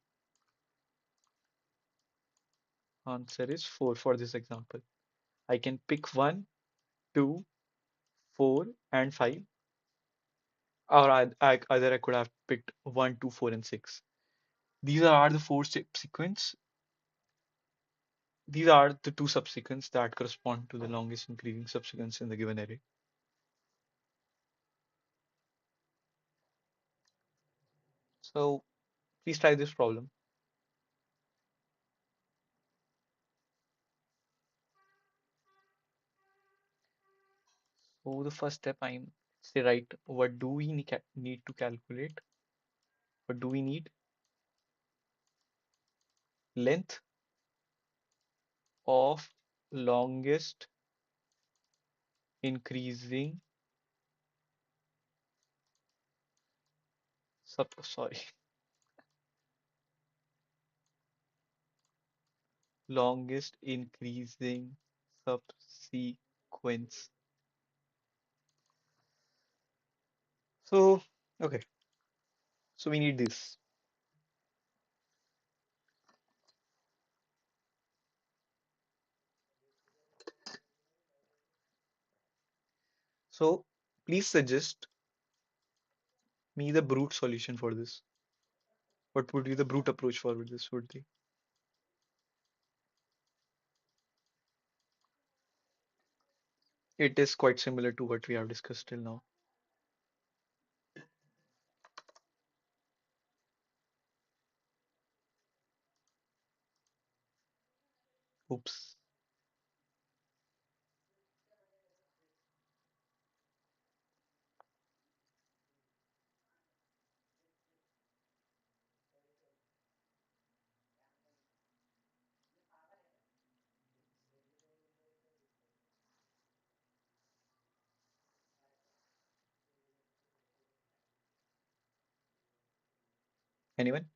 Answer is 4 for this example. I can pick 1, 2, 4, and 5, or either I could have picked 1, 2, 4, and 6. These are the four subsequence. These are the two subsequence that correspond to the longest increasing subsequence in the given array. So please try this problem. So the first step, I'm say right, what do we need to calculate? What do we need? Length of longest increasing sorry, longest increasing subsequence. So okay, so we need this. So please suggest me the brute solution for this. What would be the brute approach for this would be? It is quite similar to what we have discussed till now. Oops. Anyone?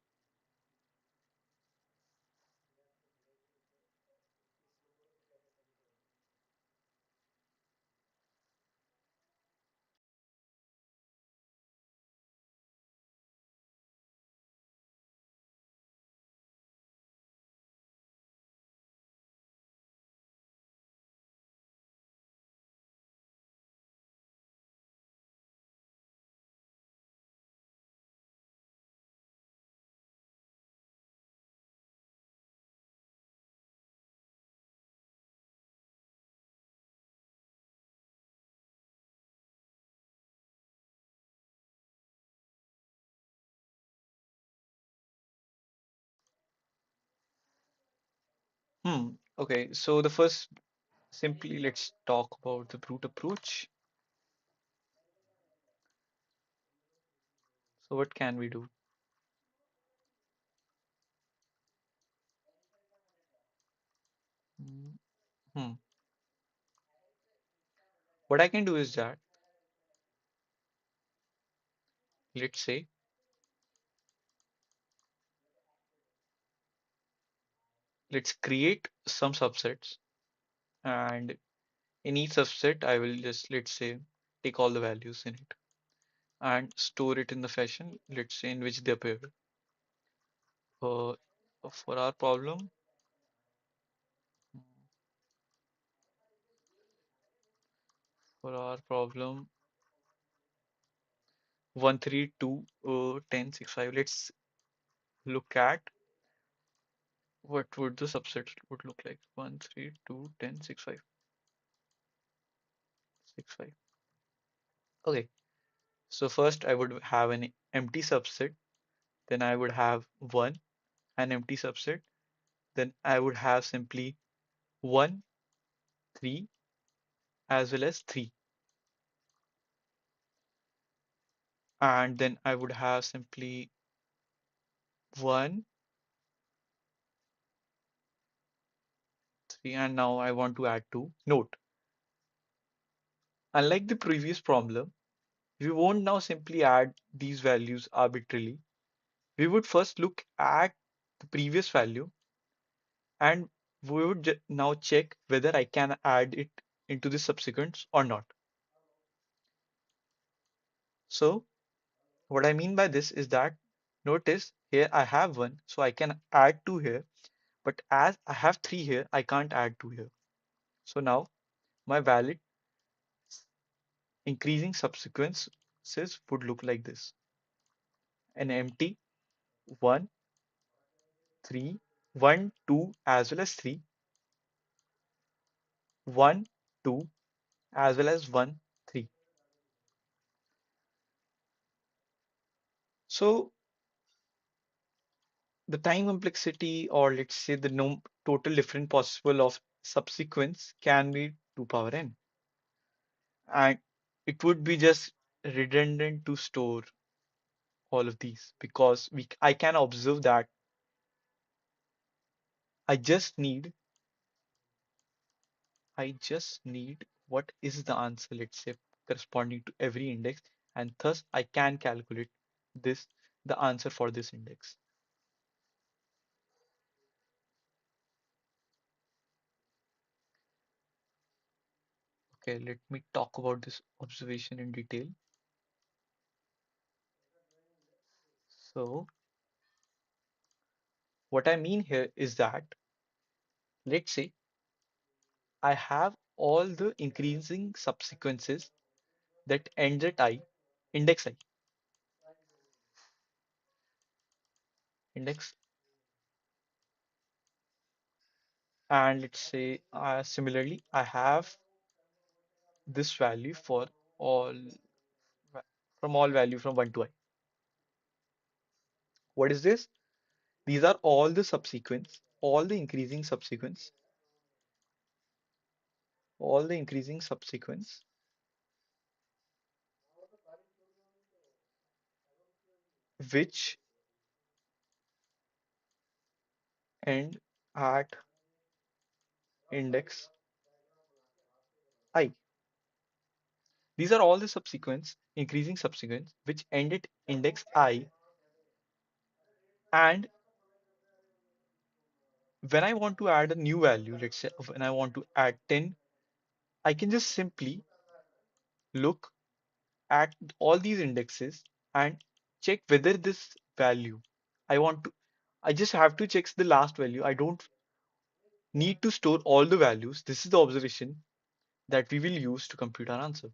Okay, so the first, simply let's talk about the brute approach. So what can we do? Mm, Hmm. What I can do is that, let's say let's create some subsets, and in each subset, I will just, let's say, take all the values in it and store it in the fashion, let's say, in which they appear. Uh, for our problem, for our problem, 1, 3, 2, 10, 6, 5. Let's look at what would the subset would look like. 1, 3, 2, 10, 6, 5, 6, 5. Okay. So first I would have an empty subset, then I would have 1, an empty subset, then I would have simply 1, 3, as well as 3. And then I would have simply 1, 3, and now I want to add 2. Note, unlike the previous problem, we won't now simply add these values arbitrarily. We would first look at the previous value, and we would now check whether I can add it into the subsequence or not. So what I mean by this is that, notice here I have 1, so I can add 2 here, but as I have 3 here, I can't add 2 here. So now my valid increasing subsequences would look like this: an empty 1, 3, 1, 2, as well as 3, 1, 2, as well as 1, 3. So the time complexity, or let's say the total difference possible of subsequence, can be 2 power n. And it would be just redundant to store all of these, because I can observe that I just need what is the answer, let's say, corresponding to every index, and thus I can calculate this the answer for this index. Okay, let me talk about this observation in detail. So what I mean here is that, let's say I have all the increasing subsequences that ends at I, index I, index, and let's say similarly I have this value for all from all value from 1 to I. What is this? These are all the subsequence, all the increasing subsequence which end at index I. These are all the subsequence, increasing subsequence which end at index I, and when I want to add a new value, let's say when I want to add 10, I can just simply look at all these indexes and check whether this value I want to, I just have to check the last value. I don't need to store all the values. This is the observation that we will use to compute our answer.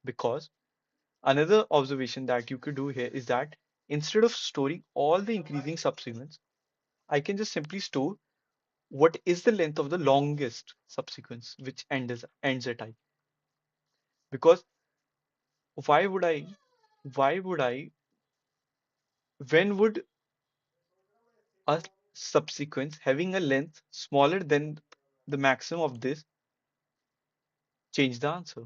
Because another observation that you could do here is that instead of storing all the increasing subsequence, I can just simply store what is the length of the longest subsequence which ends at I. Because why would I, why would I, when would a subsequence having a length smaller than the maximum of this change the answer?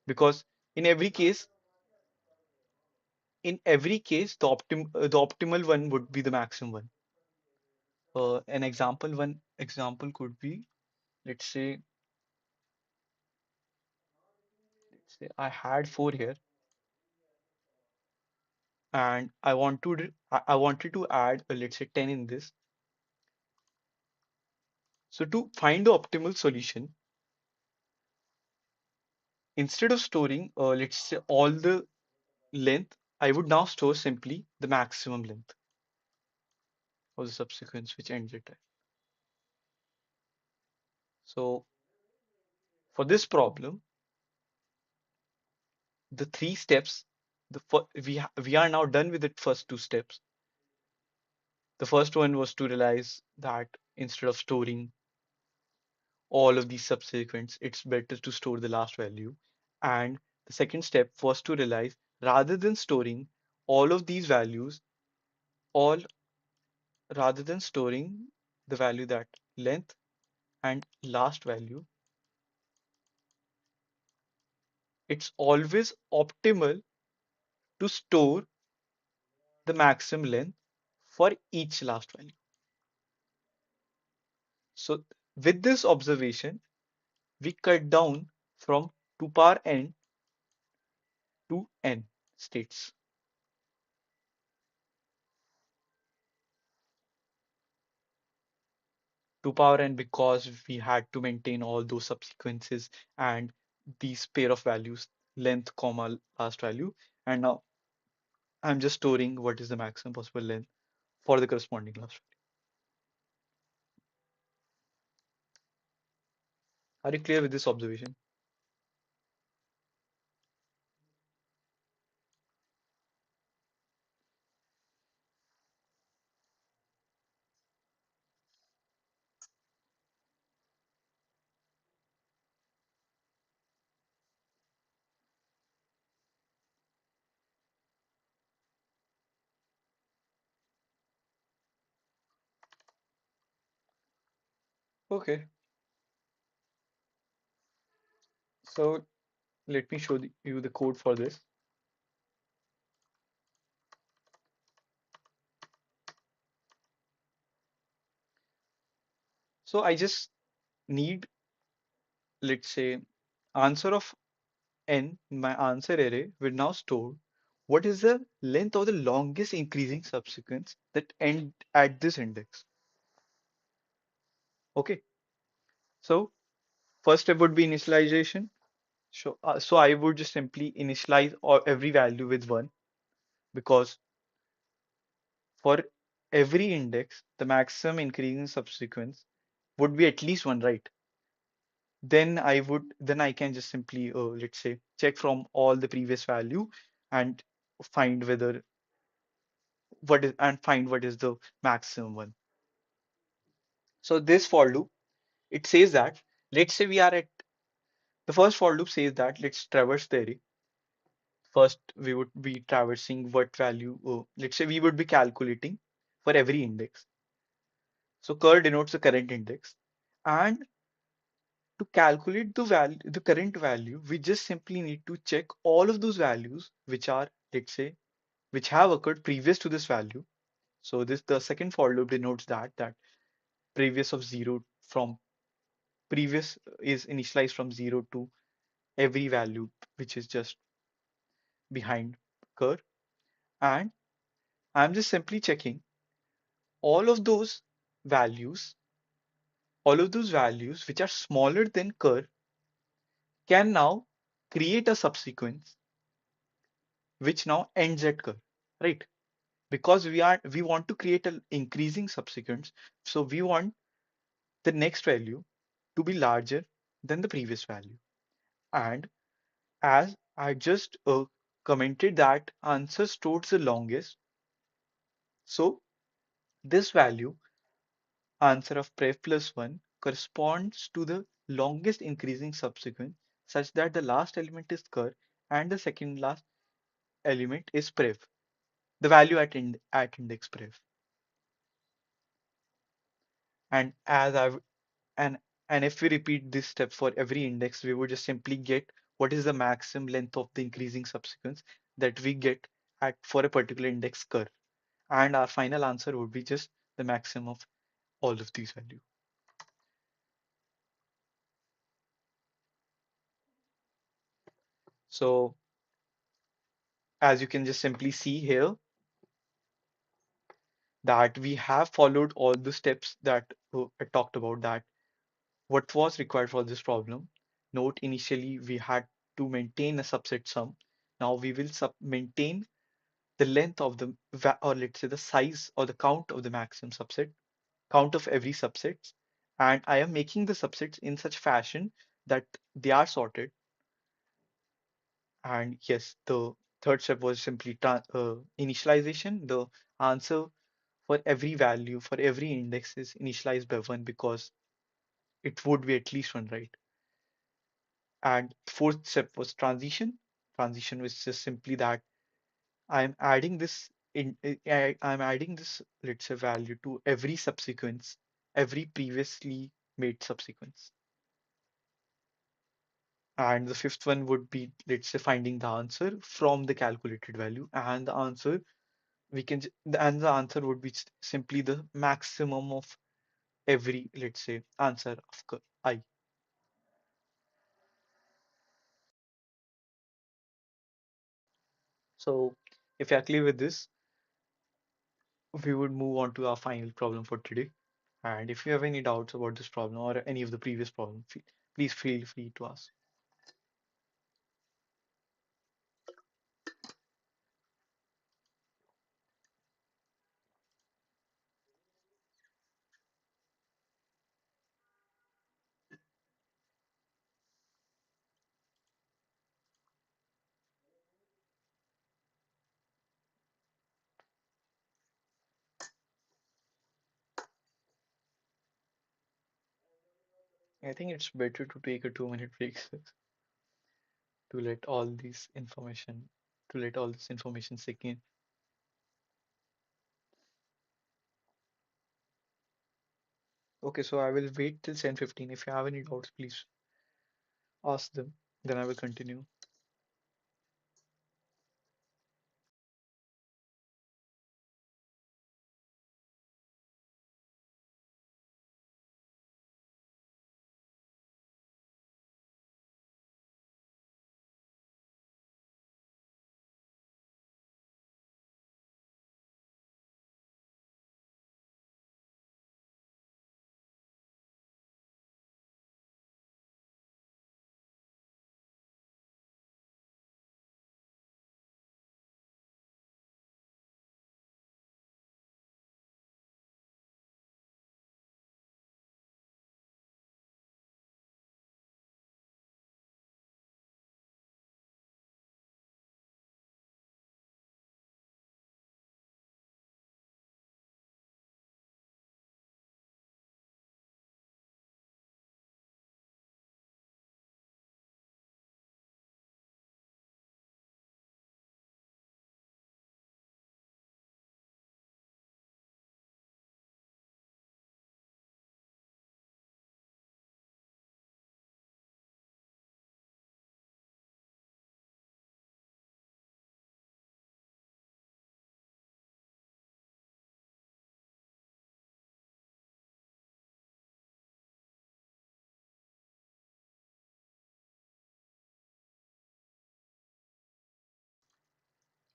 Because in every case, the optimal one would be the maximum one. One example could be, let's say, I had 4 here, and I wanted to add, let's say, 10 in this. So to find the optimal solution, instead of storing, let's say all the length, I would now store simply the maximum length of the subsequence which ends at. So for this problem, the three steps, we are now done with the first two steps. The first one was to realize that instead of storing all of these subsequents, it's better to store the last value. And the second step was to realize rather than storing all of these values, all rather than storing the value that length and last value, it's always optimal to store the maximum length for each last value. So with this observation, we cut down from 2 power n to n states. 2 power n because we had to maintain all those subsequences and these pair of values, length comma last value. And now I'm just storing what is the maximum possible length for the corresponding last value. Are you clear with this observation? Okay, so let me show you the code for this. So I just need, let's say, answer of n, my answer array will now store what is the length of the longest increasing subsequence that end at this index. Okay, so first step would be initialization. So I would just simply initialize every value with 1 because for every index, the maximum increasing subsequence would be at least 1, right? Then I can just simply, let's say, check from all the previous value and find whether find what is the maximum one. So this for loop, it says that, let's say we are at, the first for loop says that let's traverse the array. First, we would be traversing what value, let's say we would be calculating for every index. So cur denotes the current index. And to calculate the current value, we just simply need to check all of those values which are, let's say, which have occurred previous to this value. So the second for loop denotes that previous of zero from previous is initialized from 0 to every value which is just behind cur. And I'm just simply checking all of those values, all of those values which are smaller than cur can now create a subsequence which now ends at cur, right? Because we want to create an increasing subsequence, so we want the next value to be larger than the previous value. And as I just commented that answer stored the longest, so this value, answer of prev plus 1, corresponds to the longest increasing subsequence such that the last element is cur and the second last element is prev, the value at index prev. And as I and and if we repeat this step for every index, we would just simply get what is the maximum length of the increasing subsequence that we get at for a particular index cur. And our final answer would be just the maximum of all of these values. So as you can just simply see here that we have followed all the steps that I talked about, that what was required for this problem? Note initially we had to maintain a subset sum. Now we will maintain the length of the or let's say the size or the count of the maximum subset, count of every subset, and I am making the subsets in such fashion that they are sorted. And yes, the third step was simply initialization. The answer for every value for every index is initialized by one because it would be at least one, right? And fourth step was transition. Transition was just simply that I'm adding this I'm adding this, let's say, value to every subsequence, every previously made subsequence. And the fifth one would be, let's say, finding the answer from the calculated value. And the answer we can and the answer would be simply the maximum of every, let's say, answer of I. So if you're clear with this, we would move on to our final problem for today. And if you have any doubts about this problem or any of the previous problems, please feel free to ask. I think it's better to take a 2 minute break to let all this information sink in. Okay, so I will wait till 10:15. If you have any doubts, please ask them. Then I will continue.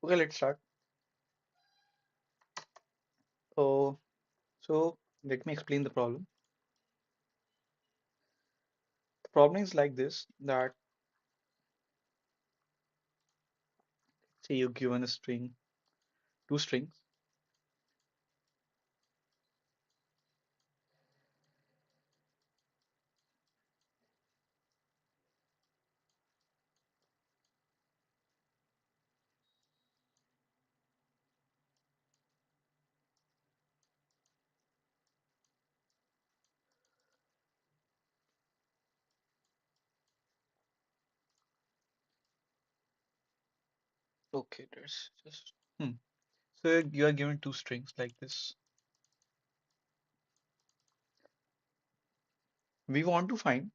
Okay, let's start. Oh, so let me explain the problem. The problem is like this, that say you're given a string, two strings. Okay, there's just so you are given two strings like this. We want to find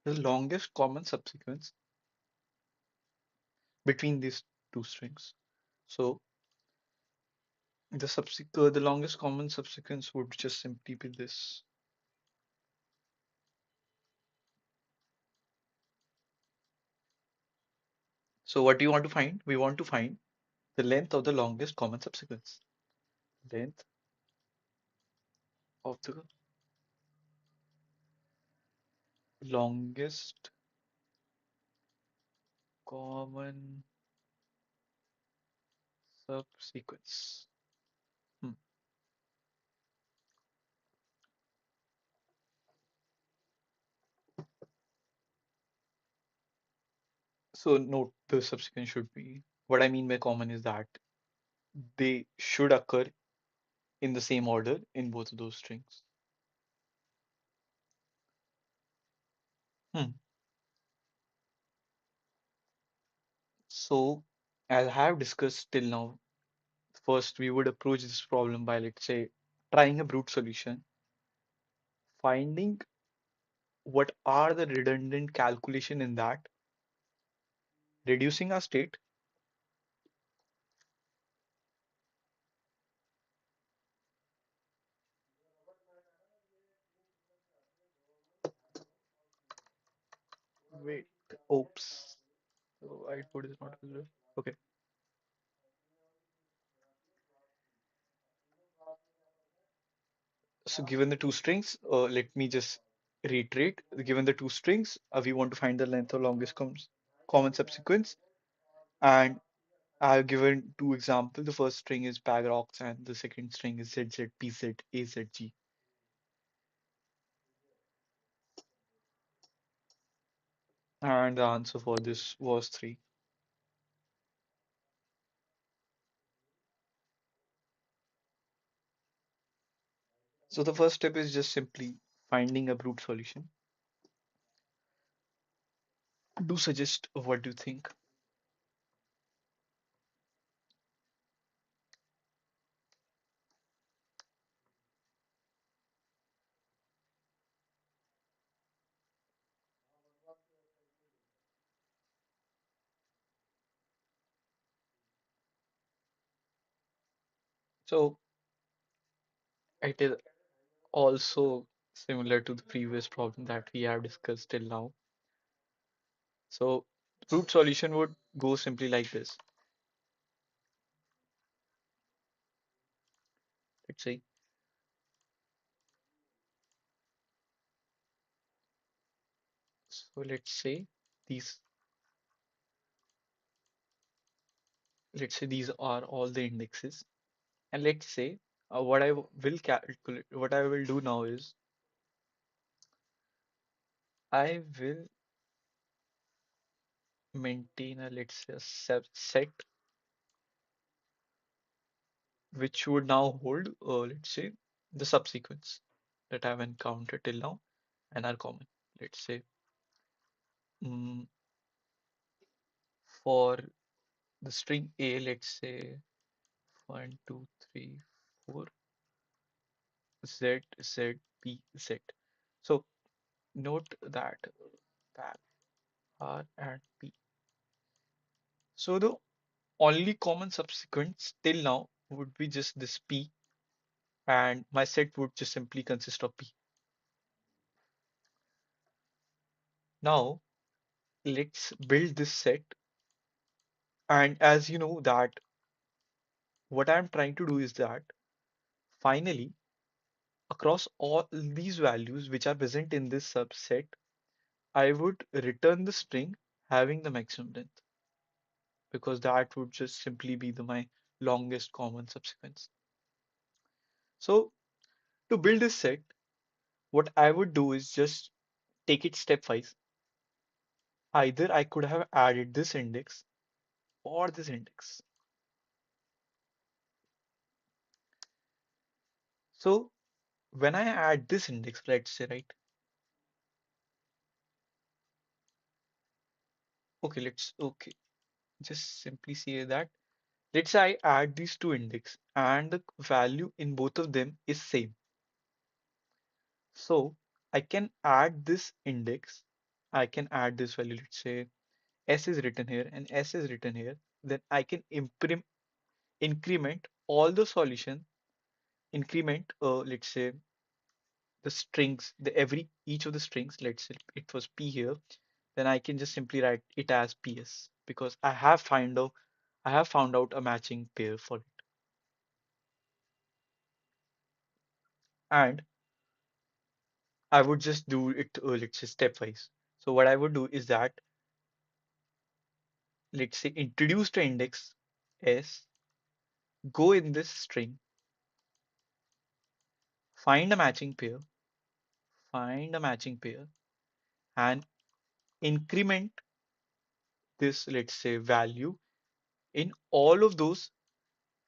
the longest common subsequence between these two strings. So the longest common subsequence would just simply be this. So what do you want to find? We want to find the length of the longest common subsequence. Length of the longest common subsequence. Hmm. So note the subsequence should be, what I mean by common is that they should occur in the same order in both of those strings. Hmm. So as I have discussed till now, first we would approach this problem by, let's say, trying a brute solution, finding what are the redundant calculation in that, reducing our state. Wait, oops. So output is not visible. Okay. So given the two strings, let me just reiterate. Given the two strings, we want to find the length of longest common subsequence. And I've given two examples. The first string is pagrox and the second string is ZZPZAZG. And the answer for this was 3. So the first step is just simply finding a brute solution. Do suggest what do you think? So it is also similar to the previous problem that we have discussed till now. So brute solution would go simply like this. Let's say, so these, let's say these are all the indexes. And let's say will calculate, what I will do now is I will maintain a, let's say, a set which would now hold, let's say, the subsequence that I've encountered till now and are common. Let's say, mm, for the string A, let's say 1, 2, 3, 4, Z, Z, P, Z. So note that val R and P. So the only common subsequence till now would be just this P, and my set would just simply consist of P. Now let's build this set, and as you know that what I'm trying to do is that finally across all these values which are present in this subset, I would return the string having the maximum length, because that would just simply be my longest common subsequence. So to build this set, what I would do is just take it stepwise. Either I could have added this index or this index. So when I add this index, let's say, right? Okay, just simply say that. Let's say I add these two index and the value in both of them is same. So I can add this index. I can add this value. Let's say S is written here and S is written here. Then I can increment all the solution, increment, let's say the strings, the every each of the strings, let's say it was P here, then I can just simply write it as PS because I have found out a matching pair for it. And I would just do it, let's say, stepwise. So what I would do is that, let's say, introduce the index S, go in this string, find a matching pair, find a matching pair, and increment this, let's say, value in all of those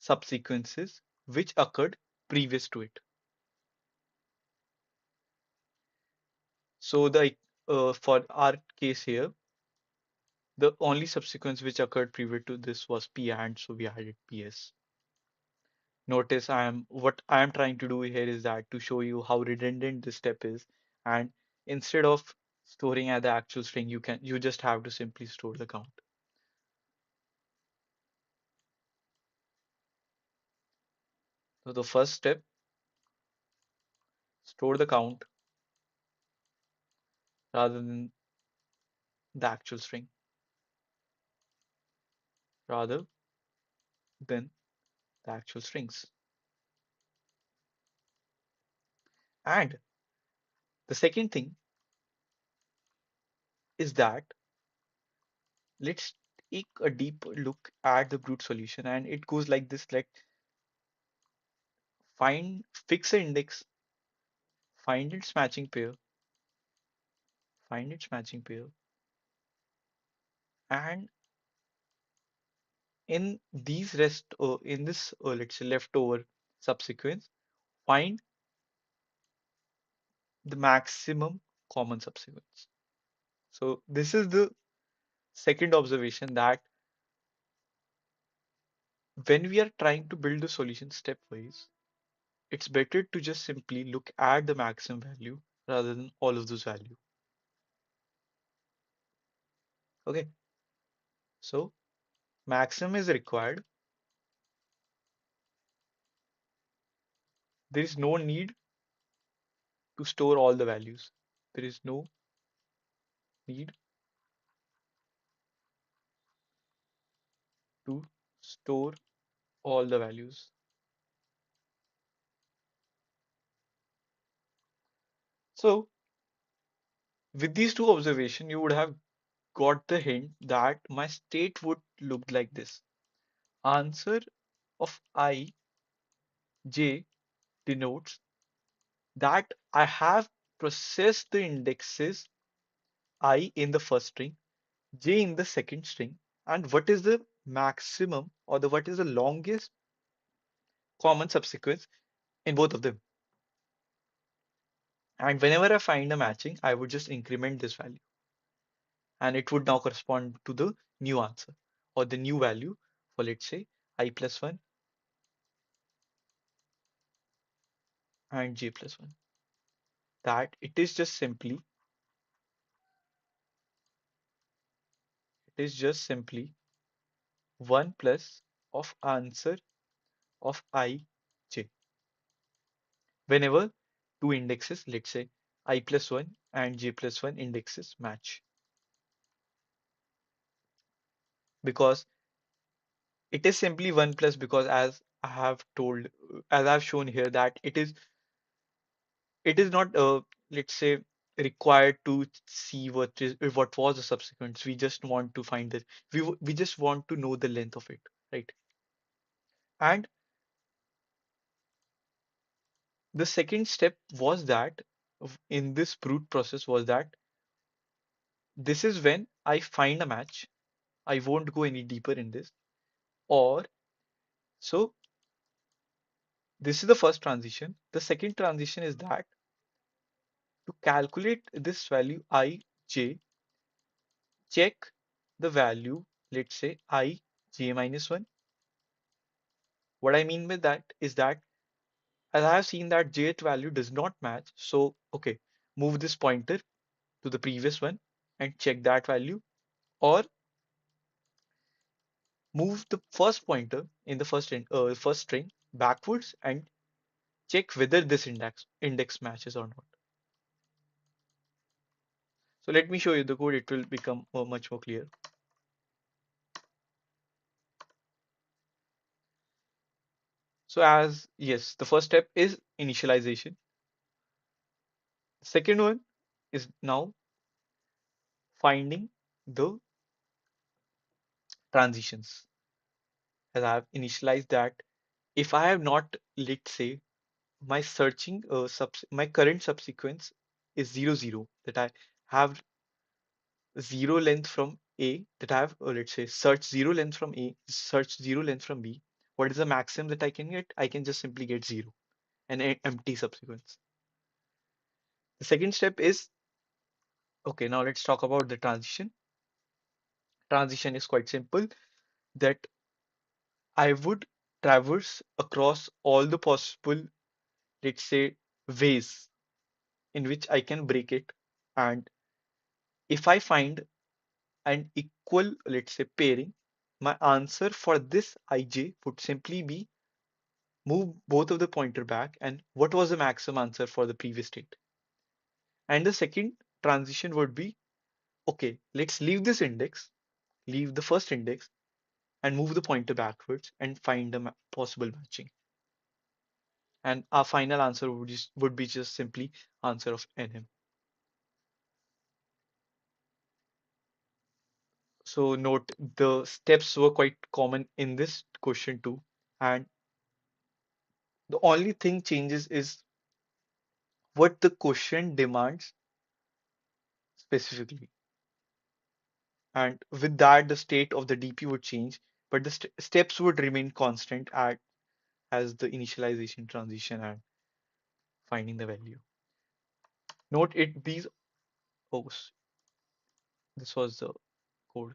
subsequences which occurred previous to it. So the for our case here, the only subsequence which occurred previous to this was P and, so we added PS. Notice what I am trying to do here is that to show you how redundant this step is, and instead of storing at the actual string, you just have to simply store the count. So the first step, store the count rather than the actual string, rather than the actual strings. And the second thing is that let's take a deep look at the brute solution, and it goes like this: like fix an index, find its matching pair, find its matching pair, and in this let's say leftover subsequence, find the maximum common subsequence. So this is the second observation, that when we are trying to build the solution stepwise, it's better to just simply look at the maximum value rather than all of those values. Okay, so maximum is required. There is no need to store all the values. There is no need to store all the values. So with these two observations, you would have got the hint that my state would look like this. Answer of I, j denotes that I have processed the indexes I in the first string, j in the second string, and what is the maximum, or what is the longest common subsequence in both of them. And whenever I find a matching, I would just increment this value, and it would now correspond to the new answer, or the new value for, let's say, I plus 1 and j plus 1. That it is just simply 1 plus of answer of I, j. Whenever two indexes, let's say I plus 1 and j plus 1 indexes match. Because it is simply 1 plus, because as I've shown here, that it is not let's say required to see what was the subsequence. We just want to find that we just want to know the length of it, right? And the second step was that in this brute process was that this is when I find a match. I won't go any deeper in this. Or so this is the first transition. The second transition is that to calculate this value I, j, check the value, let's say I, j minus 1. What I mean by that is that as I have seen that jth value does not match, so okay, move this pointer to the previous one and check that value, or move the first pointer in the first string backwards and check whether this index matches or not. So let me show you the code. It will become much more clear. So as yes, the first step is initialization. Second one is now finding the transitions. As I have initialized that, if I have not, let's say, my my current subsequence is 0, 0, that I have zero length from A, that I have, let's say, search zero length from A, search zero length from B. What is the maximum that I can get? I can just simply get zero, an empty subsequence. The second step is, okay, now let's talk about the transition. Transition is quite simple, that I would traverse across all the possible, let's say, ways in which I can break it. And if I find an equal, let's say, pairing, my answer for this ij would simply be move both of the pointer back and what was the maximum answer for the previous state. And the second transition would be, okay, let's leave this index, leave the first index, and move the pointer backwards and find a possible matching. And our final answer would be just simply answer of nm. So note the steps were quite common in this question too. And the only thing changes is what the question demands specifically. And with that, the state of the DP would change, but the steps would remain constant as the initialization, transition, and finding the value. Note it these. Oh, this was the code.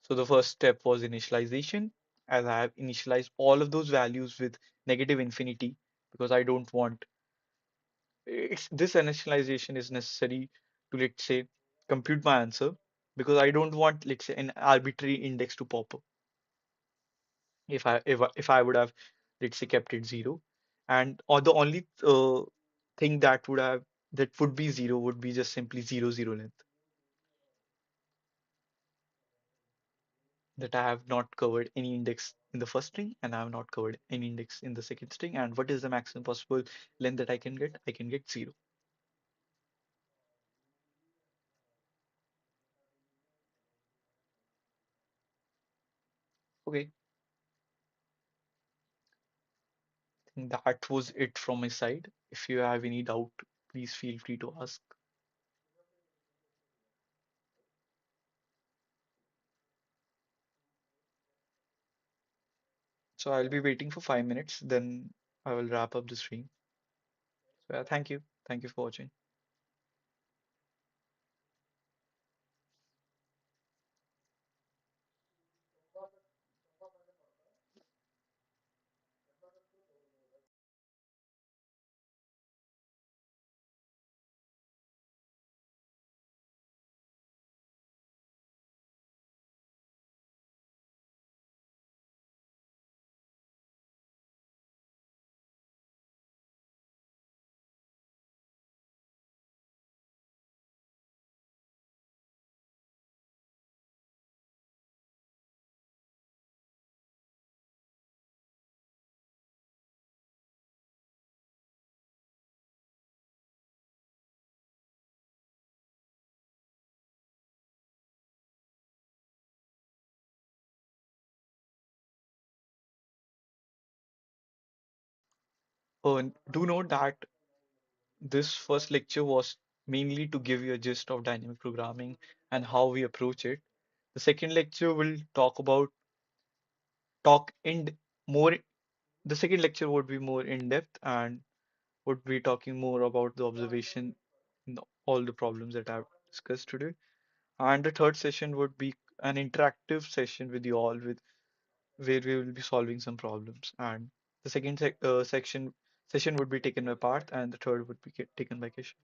So the first step was initialization, as I have initialized all of those values with negative infinity because I don't want this initialization is necessary to, let's say, compute my answer, because I don't want, let's say, an arbitrary index to pop up if I would have, let's say, kept it zero. And or the only thing that would be zero would be just simply 0, 0 length, that I have not covered any index in the first string and I have not covered any index in the second string. And what is the maximum possible length that I can get? I can get zero. Okay, I think that was it from my side. If you have any doubt, please feel free to ask. So I'll be waiting for 5 minutes, then I will wrap up the stream. So yeah, thank you. Thank you for watching. Do note that this first lecture was mainly to give you a gist of dynamic programming and how we approach it. The second lecture will talk in more. The second lecture would be more in depth and would be talking more about the observation in all the problems that I've discussed today. And the third session would be an interactive session with you all, with where we will be solving some problems. And the second section session would be taken by Parth, and the third would be taken by Kish.